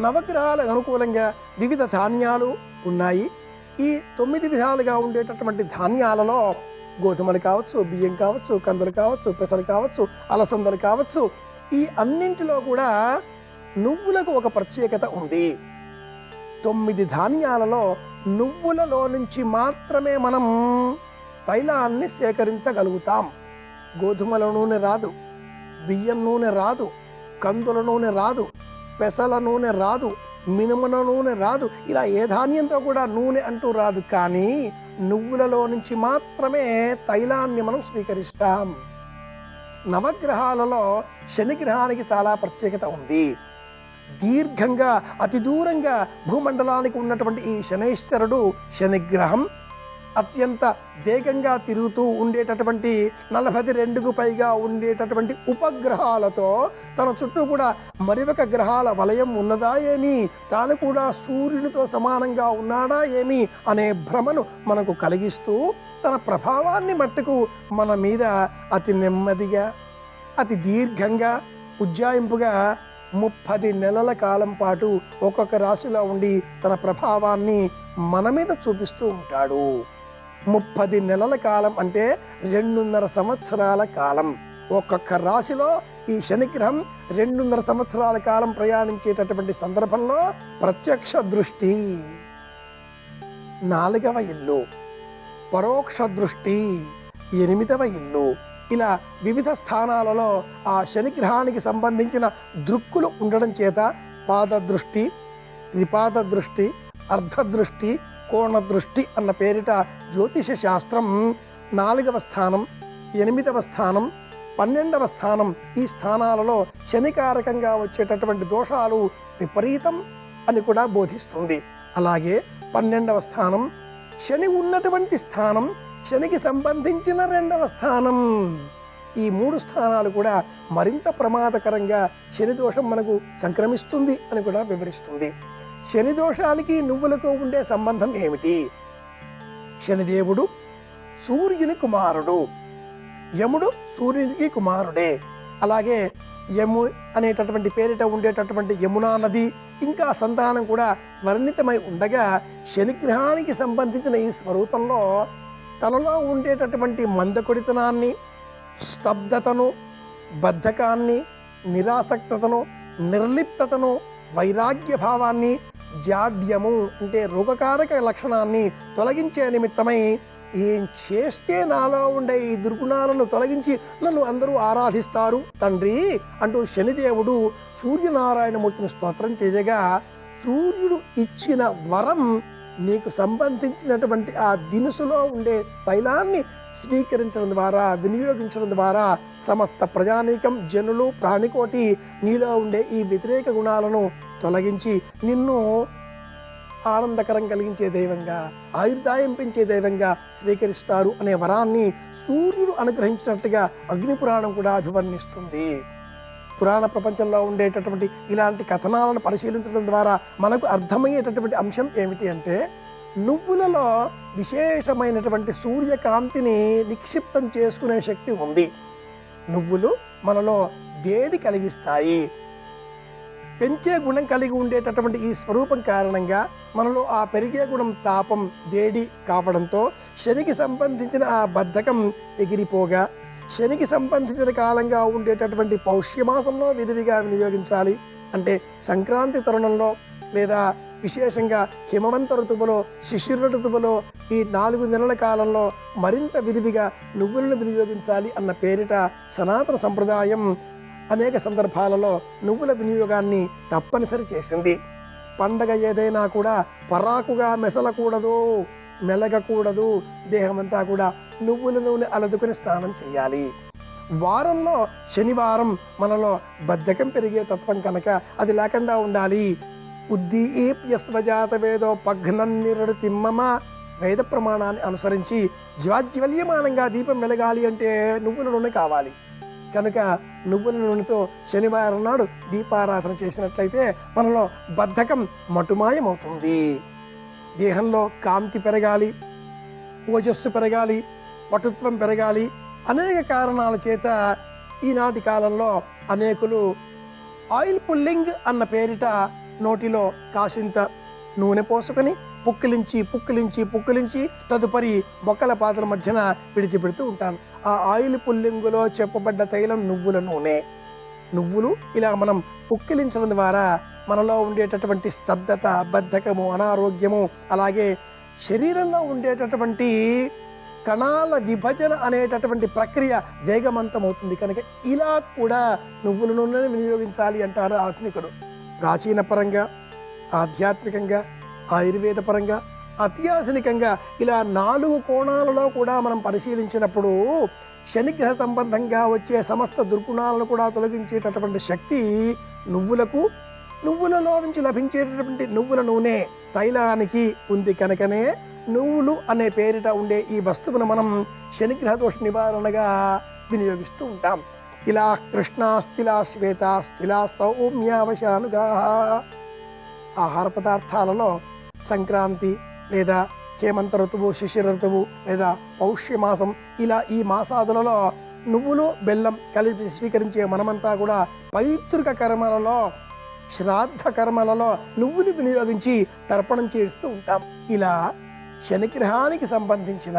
నవగ్రహాలకు అనుకూలంగా వివిధ ధాన్యాలు ఉన్నాయి. ఈ 9 విధాలుగా ఉండేటటువంటి ధాన్యాలలో గోధుమలు కావచ్చు, బియ్యం కావచ్చు, కందులు కావచ్చు, పెసలు కావచ్చు, అలసందలు కావచ్చు, ఈ అన్నింటిలో కూడా నువ్వులకు ఒక ప్రత్యేకత ఉంది. 9 ధాన్యాలలో నువ్వులలో నుంచి మాత్రమే మనం తైలాన్ని సేకరించగలుగుతాం. గోధుమల నూనె రాదు, బియ్యం నూనె రాదు, కందుల నూనె రాదు, పెసల నూనె రాదు, మినుముల నూనె రాదు. ఇలా ఏ ధాన్యంతో కూడా నూనె అంటూ రాదు. కానీ నువ్వులలో నుంచి మాత్రమే తైలాన్ని మనం స్వీకరిస్తాం. నవగ్రహాలలో శనిగ్రహానికి చాలా ప్రత్యేకత ఉంది. దీర్ఘంగా అతి దూరంగా భూమండలానికి ఉన్నటువంటి ఈ శనైశ్వరుడు శనిగ్రహం అత్యంత వేగంగా తిరుగుతూ ఉండేటటువంటి 42కు పైగా ఉండేటటువంటి ఉపగ్రహాలతో తన చుట్టూ కూడా మరి ఒక గ్రహాల వలయం ఉన్నదా ఏమి, తాను కూడా సూర్యునితో సమానంగా ఉన్నాడా ఏమి అనే భ్రమను మనకు కలిగిస్తూ తన ప్రభావాన్ని మట్టుకు మన మీద అతి నెమ్మదిగా, అతి దీర్ఘంగా, ఉజ్జాయింపుగా 30 నెలల కాలం పాటు ఒక్కొక్క రాశిలో ఉండి తన ప్రభావాన్ని మన మీద చూపిస్తూ ఉంటాడు. 30 నెలల కాలం అంటే 2.5 సంవత్సరాల కాలం. ఒక్కొక్క రాశిలో ఈ శనిగ్రహం 2.5 సంవత్సరాల కాలం ప్రయాణించేటటువంటి సందర్భంలో ప్రత్యక్ష దృష్టి 4వ ఇల్లు, పరోక్ష దృష్టి 8వ ఇల్లు, ఇలా వివిధ స్థానాలలో ఆ శనిగ్రహానికి సంబంధించిన దృక్కులు ఉండడం చేత పాద దృష్టి, త్రిపాద దృష్టి, అర్ధదృష్టి, కోణ దృష్టి అన్న పేరిట జ్యోతిష శాస్త్రం 4వ స్థానం, 8వ స్థానం, 12వ స్థానం ఈ స్థానాలలో శనికారకంగా వచ్చేటటువంటి దోషాలు విపరీతం అని కూడా బోధిస్తుంది. అలాగే 12వ స్థానం శని ఉన్నటువంటి స్థానం, శనికి సంబంధించిన 2వ స్థానం. ఈ 3 స్థానాలు కూడా మరింత ప్రమాదకరంగా శని దోషం మనకు సంక్రమిస్తుంది అని కూడా వివరిస్తుంది. శని దోషానికి నువ్వులకు ఉండే సంబంధం ఏమిటి? శనిదేవుడు సూర్యుని కుమారుడు, యముడు సూర్యునికి కుమారుడే. అలాగే యము అనేటటువంటి పేరిట ఉండేటటువంటి యమునా నది ఇంకా సంతానం కూడా వర్ణితమై ఉండగా శనిగ్రహానికి సంబంధించిన ఈ స్వరూపంలో తనలో ఉండేటటువంటి మందకొడితనాన్ని, స్తబ్దతను, బద్ధకాన్ని, నిరాసక్తతను, నిర్లిప్తతను, వైరాగ్య భావాన్ని, జాడ్యము అంటే రోగకారక లక్షణాన్ని తొలగించే నిమిత్తమై ఏం చేస్తే నాలో ఉండే ఈ దుర్గుణాలను తొలగించి నన్ను అందరూ ఆరాధిస్తారు తండ్రి అంటూ శనిదేవుడు సూర్యనారాయణమూర్తిని స్తోత్రం చేయగా, సూర్యుడు ఇచ్చిన వరం నీకు సంబంధించినటువంటి ఆ దినుసులో ఉండే తైలాన్ని స్వీకరించడం ద్వారా, వినియోగించడం ద్వారా సమస్త ప్రజానీకం, జనులు, ప్రాణికోటి నీలో ఉండే ఈ వ్యతిరేక గుణాలను తొలగించి నిన్ను ఆనందకరం కలిగించే దైవంగా, ఆయుర్దాయం పెంచే దైవంగా స్వీకరిస్తారు అనే వరాన్ని సూర్యుడు అనుగ్రహించినట్టుగా అగ్ని పురాణం కూడా అభివర్ణిస్తుంది. పురాణ ప్రపంచంలో ఉండేటటువంటి ఇలాంటి కథనాలను పరిశీలించడం ద్వారా మనకు అర్థమయ్యేటటువంటి అంశం ఏమిటి అంటే, నువ్వులలో విశేషమైనటువంటి సూర్యకాంతిని నిక్షిప్తం చేసుకునే శక్తి ఉంది. నువ్వులు మనలో వేడి కలిగిస్తాయి. పెంచే గుణం కలిగి ఉండేటటువంటి ఈ స్వరూపం కారణంగా మనలో ఆ పెరిగే గుణం తాపం, వేడి కావడంతో శనికి సంబంధించిన ఆ బద్ధకం ఎగిరిపోగా, శనికి సంబంధించిన కాలంగా ఉండేటటువంటి పౌష్యమాసంలో విరివిగా వినియోగించాలి. అంటే సంక్రాంతి తరుణంలో లేదా విశేషంగా హిమవంత ఋతువులో, శిశిర ఋతువులో ఈ 4 నెలల కాలంలో మరింత విరివిగా నువ్వులను వినియోగించాలి అన్న పేరిట సనాతన సంప్రదాయం అనేక సందర్భాలలో నువ్వుల వినియోగాన్ని తప్పనిసరి చేసింది. పండగ ఏదైనా కూడా పరాకుగా మెసలకూడదు, మెలగకూడదు. దేహమంతా కూడా నువ్వుల నూనె అలదుకుని స్నానం చేయాలి. వారంలో శనివారం మనలో బద్ధకం పెరిగే తత్వం కనుక అది లేకుండా ఉండాలి. ఉద్దీప్యస్వజాత వేదో పఘ్నన్నిరడు తిమ్మమ వేద ప్రమాణాన్ని అనుసరించి జ్వాజ్వల్యమానంగా దీపం వెలగాలి అంటే నువ్వుల నూనె కావాలి. కనుక నువ్వుల నూనెతో శనివారం నాడు దీపారాధన చేసినట్లయితే మనలో బద్ధకం మటుమాయమవుతుంది. దేహంలో కాంతి పెరగాలి, ఓజస్సు పెరగాలి, పటుత్వం పెరగాలి. అనేక కారణాల చేత ఈనాటి కాలంలో అనేకులు ఆయిల్ పుల్లింగ్ అన్న పేరిట నోటిలో కాసింత నూనె పోసుకొని పుక్కిలించి తదుపరి బొక్కల పాత్ర మధ్యన విడిచిపెడుతూ ఉంటాను. ఆ ఆయిల్ పుల్లింగులో చెప్పబడ్డ తైలం నువ్వుల నూనె. నువ్వులు ఇలా మనం పుక్కిలించడం ద్వారా మనలో ఉండేటటువంటి స్తబ్దత, బద్ధకము, అనారోగ్యము, అలాగే శరీరంలో ఉండేటటువంటి కణాల విభజన అనేటటువంటి ప్రక్రియ వేగవంతమవుతుంది. కనుక ఇలా కూడా నువ్వుల నూనెను వినియోగించాలి అంటారు ఆధునికులు. ప్రాచీన పరంగా, ఆధ్యాత్మికంగా, ఆయుర్వేద పరంగా, అత్యాధునికంగా ఇలా 4 కోణాలలో కూడా మనం పరిశీలించినప్పుడు శనిగ్రహ సంబంధంగా వచ్చే సమస్త దుర్గుణాలను కూడా తొలగించేటటువంటి శక్తి నువ్వులకు, నువ్వులలో నుంచి లభించేటటువంటి నువ్వుల నూనె తైలానికి ఉంది. కనుకనే నువ్వులు అనే పేరిట ఉండే ఈ వస్తువును మనం శనిగ్రహ దోష నివారణగా వినియోగిస్తూ ఉంటాం. తిలా కృష్ణా, స్థిలా శ్వేత, స్థిలా సౌమ్యావశానుగా. ఆహార పదార్థాలలో సంక్రాంతి లేదా హేమంత ఋతువు, శిశిర ఋతువు లేదా పౌష్యమాసం ఇలా ఈ మాసాదులలో నువ్వులు, బెల్లం కలిపి స్వీకరించే మనమంతా కూడా పైతృక కర్మలలో శ్రాద్ధ కర్మలలో నువ్వుని వినియోగించి తర్పణం చేస్తూ ఉంటాం. ఇలా శనిగ్రహానికి సంబంధించిన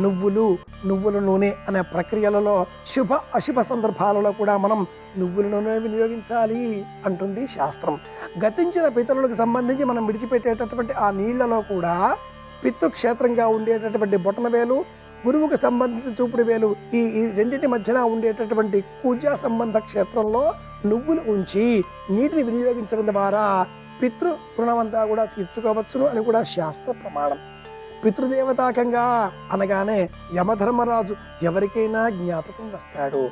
నువ్వుల నూనె అనే ప్రక్రియలలో శుభ అశుభ సందర్భాలలో కూడా మనం నువ్వుల నూనె వినియోగించాలి అంటుంది శాస్త్రం. గతించిన పితరులకు సంబంధించి మనం విడిచిపెట్టేటటువంటి ఆ నీళ్లలో కూడా పితృక్షేత్రంగా ఉండేటటువంటి బొటనవేలు, గురువుకు సంబంధించిన చూపుడు వేలు, ఈ రెండింటి మధ్యన ఉండేటటువంటి కూజా సంబంధ క్షేత్రంలో నువ్వులు ఉంచి నీటిని వినియోగించడం ద్వారా పితృ రుణమంతా కూడా తీర్చుకోవచ్చును అని కూడా శాస్త్ర ప్రమాణం. పితృదేవతాకంగా అనగానే యమధర్మరాజు ఎవరికైనా జ్ఞాపకం వస్తాడు.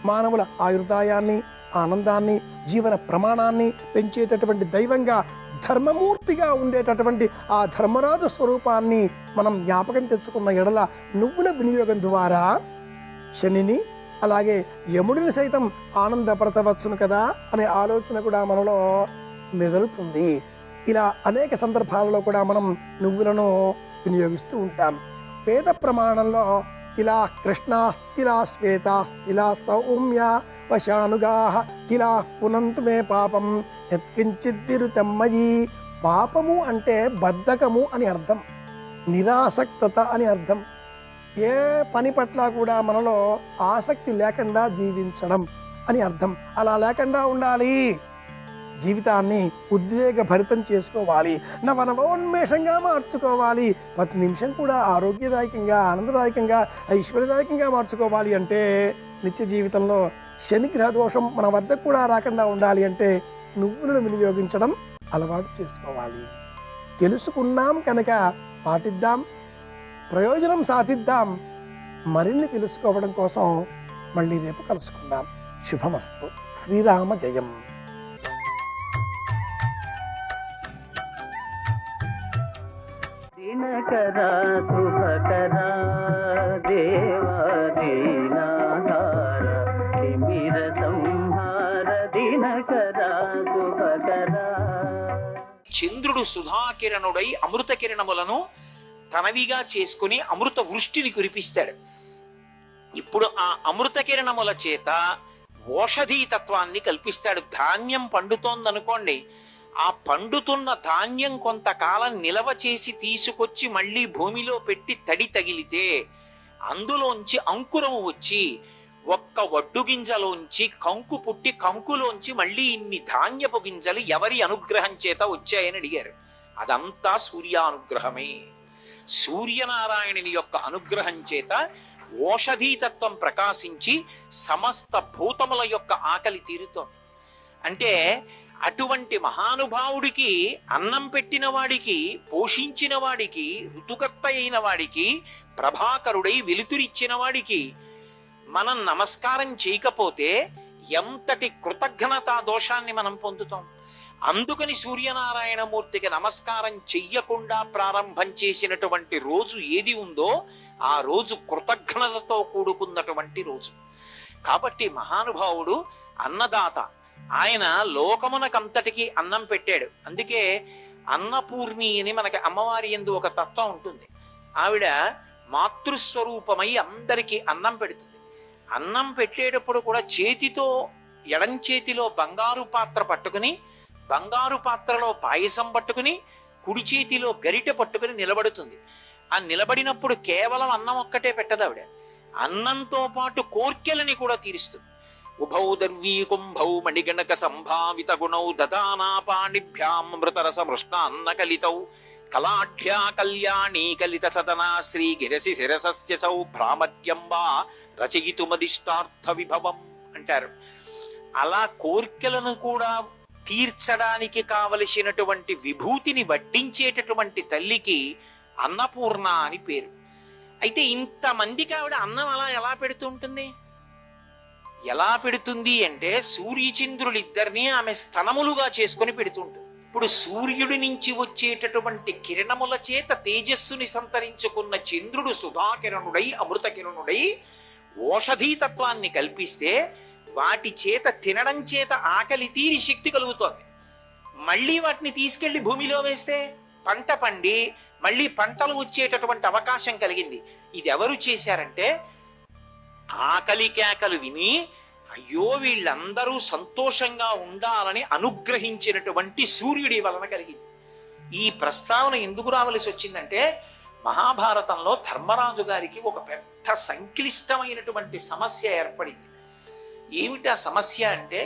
మానవుల ఆయుర్దాయాన్ని, ఆనందాన్ని, జీవన ప్రమాణాన్ని పెంచేటటువంటి దైవంగా, ధర్మమూర్తిగా ఉండేటటువంటి ఆ ధర్మరాజు స్వరూపాన్ని మనం జ్ఞాపకం తెచ్చుకున్న ఎడల నువ్వుల వినియోగం ద్వారా శనిని అలాగే యముడిని సైతం ఆనందపరచవచ్చును కదా అనే ఆలోచన కూడా మనలో మెదులుతుంది. ఇలా అనేక సందర్భాలలో కూడా మనం నువ్వులను వినియోగిస్తూ ఉంటాం. వేద ప్రమాణంలో తిలా కృష్ణాస్తిలా శ్వేతాస్తిలా సౌమ్య వశానుగా తిలా పునంతు మే పాపం యత్కించిద్దిరుతమ్మయి. పాపము అంటే బద్ధకము అని అర్థం, నిరాసక్తత అని అర్థం. ఏ పని పట్ల కూడా మనలో ఆసక్తి లేకుండా జీవించడం అని అర్థం. అలా లేకుండా ఉండాలి, జీవితాన్ని ఉద్వేగభరితం చేసుకోవాలి, నవనవోన్మేషంగా మార్చుకోవాలి, ప్రతి నిమిషం కూడా ఆరోగ్యదాయకంగా, ఆనందదాయకంగా, ఐశ్వర్యదాయకంగా మార్చుకోవాలి అంటే నిత్య జీవితంలో శనిగ్రహ దోషం మన వద్దకు కూడా రాకుండా ఉండాలి అంటే నువ్వులను వినియోగించడం అలవాటు చేసుకోవాలి. తెలుసుకున్నాం కనుక పాటిద్దాం, ప్రయోజనం సాధిద్దాం. మరిన్ని తెలుసుకోవడం కోసం మళ్ళీ రేపు కలుసుకుందాం. శుభమస్తు. శ్రీరామ జయం. దినకరా శుభకరా దేవా దీనాధార తిమిర సంహార దినకరా శుభకరా. చంద్రుడు సుధాకిరణుడై అమృత కిరణములను తనవిగా చేసుకుని అమృత వృష్టిని కురిపిస్తాడు. ఇప్పుడు ఆ అమృత కిరణముల చేత ఓషధీ తత్వాన్ని కల్పిస్తాడు. ధాన్యం పండుతోందనుకోండి, ఆ పండుతున్న ధాన్యం కొంతకాలం నిలవ చేసి తీసుకొచ్చి మళ్ళీ భూమిలో పెట్టి తడి తగిలితే అందులోంచి అంకురము వచ్చి ఒక్క వడ్డు గింజలోంచి కంకు పుట్టి, కంకులోంచి మళ్ళీ ఇన్ని ధాన్యపు గింజలు ఎవరి అనుగ్రహం చేత వచ్చాయని అడిగారు. అదంతా సూర్యానుగ్రహమే. సూర్యనారాయణుని యొక్క అనుగ్రహం చేత ఓషధీతత్వం ప్రకాశించి సమస్త భూతముల యొక్క ఆకలి తీరుతోంది. అంటే అటువంటి మహానుభావుడికి అన్నం పెట్టిన వాడికి, పోషించిన వాడికి, ఋతుకర్త అయిన వాడికి, ప్రభాకరుడై వెలుతురిచ్చిన వాడికి మనం నమస్కారం చేయకపోతే ఎంతటి కృతజ్ఞతా దోషాన్ని మనం పొందుతాం. అందుకని సూర్యనారాయణమూర్తికి నమస్కారం చెయ్యకుండా ప్రారంభం చేసినటువంటి రోజు ఏది ఉందో ఆ రోజు కృతజ్ఞతతో కూడుకున్నటువంటి రోజు. కాబట్టి మహానుభావుడు అన్నదాత. ఆయన లోకమునకంతటికీ అన్నం పెట్టాడు. అందుకే అన్నపూర్ణి అని మనకి అమ్మవారి యందు ఒక తత్వం ఉంటుంది. ఆవిడ మాతృస్వరూపమై అందరికీ అన్నం పెడుతుంది. అన్నం పెట్టేటప్పుడు కూడా చేతితో, ఎడం చేతిలో బంగారు పాత్ర పట్టుకుని, బంగారు పాత్రలో పాయసం పట్టుకుని, కుడి చేతిలో గరిటె పట్టుకుని నిలబడుతుంది. ఆ నిలబడినప్పుడు కేవలం అన్నం ఒక్కటే పెట్టదు ఆవిడ, అన్నంతో పాటు కోర్కెలని కూడా తీరుస్తుంది. ఉభౌ దర్వీ కుంభౌ మణిగణక సంభావిత గుణౌ దదానా పాణిభ్యాం మృతరస మృష్ణాన్న కలితౌ కళాఢ్యా కళ్యాణీ కలిత సదనా శ్రీ గిరసి శిరసస్య సౌ భ్రామర్యంబా రచయితుమదిష్టార్థ విభవం అంటారు. అలా కోర్కెలను కూడా తీర్చడానికి కావలసినటువంటి విభూతిని వడ్డించేటటువంటి తల్లికి అన్నపూర్ణ అని పేరు. అయితే ఇంతమందికి ఆవిడ అన్నం అలా ఎలా పెడుతుంటుంది? ఎలా పెడుతుంది అంటే సూర్యచంద్రులిద్దరినీ ఆమె స్తనములుగా చేసుకొని పెడుతుంటుంది. ఇప్పుడు సూర్యుడి నుంచి వచ్చేటటువంటి కిరణముల చేత తేజస్సుని సంతరించుకున్న చంద్రుడు సుధాకిరణుడై, అమృత కిరణుడై ఓషధీతత్వాన్ని కల్పిస్తే వాటి చేత తినడం చేత ఆకలి తీరి శక్తి కలుగుతోంది. మళ్ళీ వాటిని తీసుకెళ్లి భూమిలో వేస్తే పంట పండి మళ్ళీ పంటలు వచ్చేటటువంటి అవకాశం కలిగింది. ఇది ఎవరు చేశారంటే ఆకలి కేకలు విని అయ్యో వీళ్ళందరూ సంతోషంగా ఉండాలని అనుగ్రహించినటువంటి సూర్యుడి వలన కలిగింది. ఈ ప్రస్తావన ఎందుకు రావలసి వచ్చిందంటే మహాభారతంలో ధర్మరాజు గారికి ఒక పెద్ద సంక్లిష్టమైనటువంటి సమస్య ఏర్పడింది. ఏమిటా సమస్య అంటే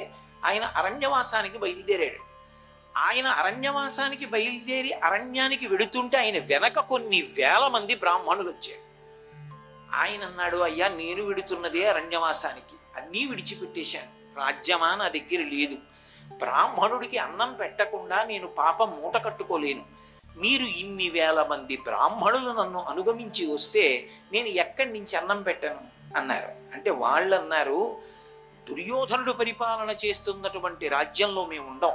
ఆయన అరణ్యవాసానికి బయలుదేరాడు. ఆయన అరణ్యవాసానికి బయలుదేరి అరణ్యానికి వెడుతుంటే ఆయన వెనక కొన్ని వేల మంది బ్రాహ్మణులు వచ్చారు. ఆయన అన్నాడు, అయ్యా నేను విడుతున్నదే అరణ్యవాసానికి, అన్నీ విడిచిపెట్టేశాను, రాజ్యమా నా దగ్గర లేదు, బ్రాహ్మణుడికి అన్నం పెట్టకుండా నేను పాపం మూట కట్టుకోలేను, మీరు ఇన్ని వేల మంది బ్రాహ్మణులు నన్ను అనుగమించి వస్తే నేను ఎక్కడి నుంచి అన్నం పెట్టను అన్నారు. అంటే వాళ్ళు అన్నారు, దుర్యోధనుడు పరిపాలన చేస్తున్నటువంటి రాజ్యంలో మేము ఉండం,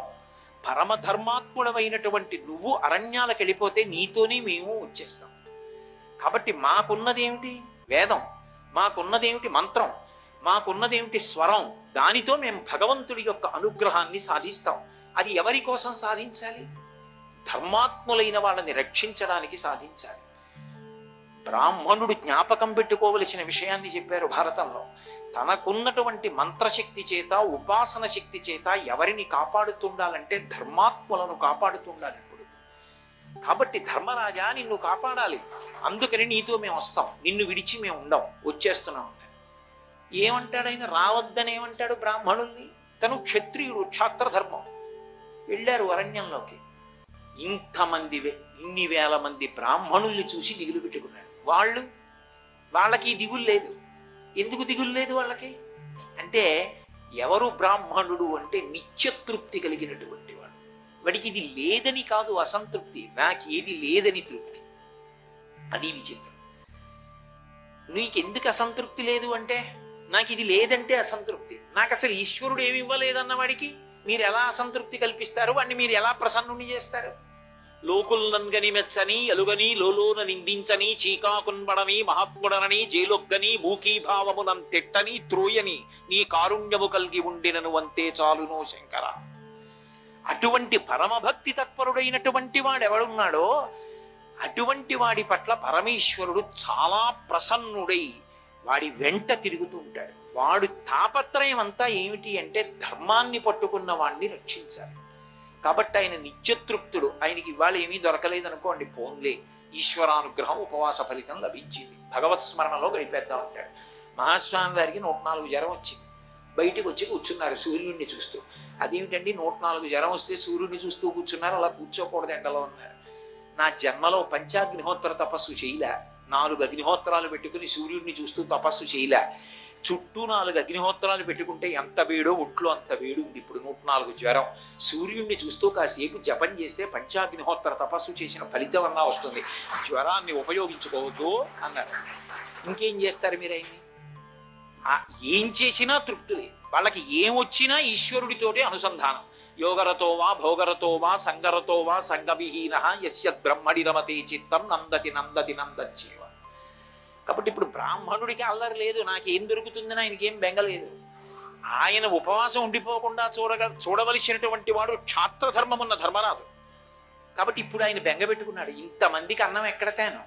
పరమధర్మాత్ముడమైనటువంటి నువ్వు అరణ్యాలకు వెళ్ళిపోతే నీతోనే మేము వచ్చేస్తాం. కాబట్టి మాకున్నదేమిటి వేదం, మాకున్నదేమిటి మంత్రం, మాకున్నదేమిటి స్వరం, దానితో మేము భగవంతుడి యొక్క అనుగ్రహాన్ని సాధిస్తాం. అది ఎవరి కోసం సాధించాలి? ధర్మాత్ములైన వాళ్ళని రక్షించడానికి సాధించాలి. బ్రాహ్మణుడు జ్ఞాపకం పెట్టుకోవలసిన విషయాన్ని చెప్పారు భారతంలో. తనకున్నటువంటి మంత్రశక్తి చేత, ఉపాసన శక్తి చేత ఎవరిని కాపాడుతుండాలంటే ధర్మాత్ములను కాపాడుతుండాలి ఇప్పుడు. కాబట్టి ధర్మరాజా నిన్ను కాపాడాలి, అందుకని నీతో మేము వస్తాం, నిన్ను విడిచి మేము ఉండం, వచ్చేస్తున్నాం. ఏమంటాడు ఆయన? రావద్దని ఏమంటాడు బ్రాహ్మణుల్ని? తను క్షత్రియుడు, క్షాత్రధర్మం. వెళ్ళారు అరణ్యంలోకి. ఇన్ని వేల మంది బ్రాహ్మణుల్ని చూసి దిగులు పెట్టుకున్నాడు. వాళ్ళకి దిగులు లేదు. ఎందుకు దిగులు లేదు వాళ్ళకి అంటే, ఎవరు బ్రాహ్మణుడు అంటే నిత్యతృప్తి కలిగినటువంటి వాడు. వాడికి ఇది లేదని కాదు అసంతృప్తి, నాకు ఏది లేదని తృప్తి. అది విచిత్రం. నీకెందుకు అసంతృప్తి లేదు అంటే, నాకు ఇది లేదంటే అసంతృప్తి. నాకు అసలు ఈశ్వరుడు ఏమి ఇవ్వలేదన్న వాడికి మీరు ఎలా అసంతృప్తి కల్పిస్తారు? వాడిని మీరు ఎలా ప్రసన్నుని చేస్తారు? లోకుల్నంగని మెచ్చని అలుగని లోలోన నిందించని చీకాకున్బడని మహాత్ముడనని జేలొగ్గని మూకీభావమునం తిట్టని త్రోయని నీ కారుణ్యము కలిగి ఉండినను అంతే చాలునో శంకర. అటువంటి పరమభక్తి తత్పరుడైనటువంటి వాడెవడున్నాడో అటువంటి వాడి పట్ల పరమేశ్వరుడు చాలా ప్రసన్నుడై వాడి వెంట తిరుగుతూ ఉంటాడు. వాడు తాపత్రయం అంతా ఏమిటి అంటే ధర్మాన్ని పట్టుకున్న వాడిని రక్షించాలి. కాబట్టి ఆయన నిత్యతృప్తుడు. ఆయనకి ఇవాళ ఏమీ దొరకలేదనుకోండి, పోన్లే, ఈశ్వరానుగ్రహం ఉపవాస ఫలితం లభించింది, భగవత్ స్మరణలో గడిపేద్దాం అంటాడు. మహాస్వామి వారికి 104 జ్వరం వచ్చింది. బయటికి వచ్చి కూర్చున్నారు సూర్యుడిని చూస్తూ. అదేమిటండి 104 జ్వరం వస్తే సూర్యుడిని చూస్తూ కూర్చున్నారు? అలా కూర్చోకూడదు, ఎండలో ఉన్నారు. నా జన్మలో పంచాగ్నిహోత్ర తపస్సు చేయలే, 4 అగ్నిహోత్రాలు పెట్టుకుని సూర్యుడిని చూస్తూ తపస్సు చేయలే. చుట్టూ 4 అగ్నిహోత్రాలు పెట్టుకుంటే ఎంత వేడో ఒంట్లో అంత వేడి ఉంది. ఇప్పుడు 104 జ్వరం. సూర్యుడిని చూస్తూ కాసేపు జపం చేస్తే పంచాగ్నిహోత్ర తపస్సు చేసిన ఫలితం అన్నా వస్తుంది, జ్వరాన్ని ఉపయోగించుకోవద్దు అన్నారు. ఇంకేం చేస్తారు మీరు? ఆయన్ని ఏం చేసినా తృప్తులే. వాళ్ళకి ఏం వచ్చినా ఈశ్వరుడితోటి అనుసంధానం. యోగరతో వా భోగరతో వా సంగరతో వా సంగవిహీన యస్యద్ బ్రహ్మడి రమతే చిత్తం నందతి నందతి నందచ్చేవ. కాబట్టి ఇప్పుడు బ్రాహ్మణుడికి అల్లరి లేదు, నాకేం దొరుకుతుందని ఆయనకేం బెంగలేదు. ఆయన ఉపవాసం ఉండిపోకుండా చూడవలసినటువంటి వాడు క్షాత్రధర్మం ఉన్న ధర్మరాజు. కాబట్టి ఇప్పుడు ఆయన బెంగ పెట్టుకున్నాడు, ఇంతమందికి అన్నం ఎక్కడ తేను?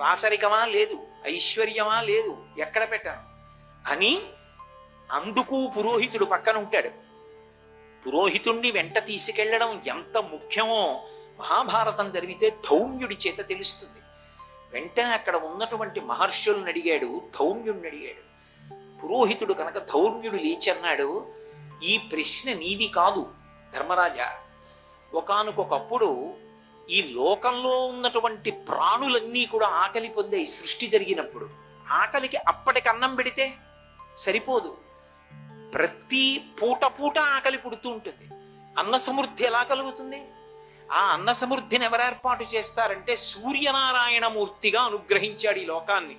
రాచరికమా లేదు, ఐశ్వర్యమా లేదు, ఎక్కడ పెట్టాను అని. అందుకు పురోహితుడు పక్కన ఉంటాడు. పురోహితుణ్ణి వెంట తీసుకెళ్లడం ఎంత ముఖ్యమో మహాభారతం జరిగితే ధౌమ్యుడి చేత తెలుస్తుంది. వెంటనే అక్కడ ఉన్నటువంటి మహర్షులను అడిగాడు, ధౌమ్యుడిని అడిగాడు. పురోహితుడు కనుక ధౌమ్యుడు లేచి అన్నాడు, ఈ ప్రశ్న నీది కాదు ధర్మరాజా. ఒకానొకప్పుడు ఈ లోకంలో ఉన్నటువంటి ప్రాణులన్నీ కూడా ఆకలి పొందాయి. సృష్టి జరిగినప్పుడు ఆకలికి అప్పటికి అన్నం పెడితే సరిపోదు, ప్రతి పూట ఆకలి పుడుతూ ఉంటుంది. అన్న సమృద్ధి ఎలా కలుగుతుంది? ఆ అన్న సమృద్ధిని ఎవరు ఏర్పాటు చేస్తారంటే సూర్యనారాయణమూర్తిగా అనుగ్రహించాడు ఈ లోకాన్ని.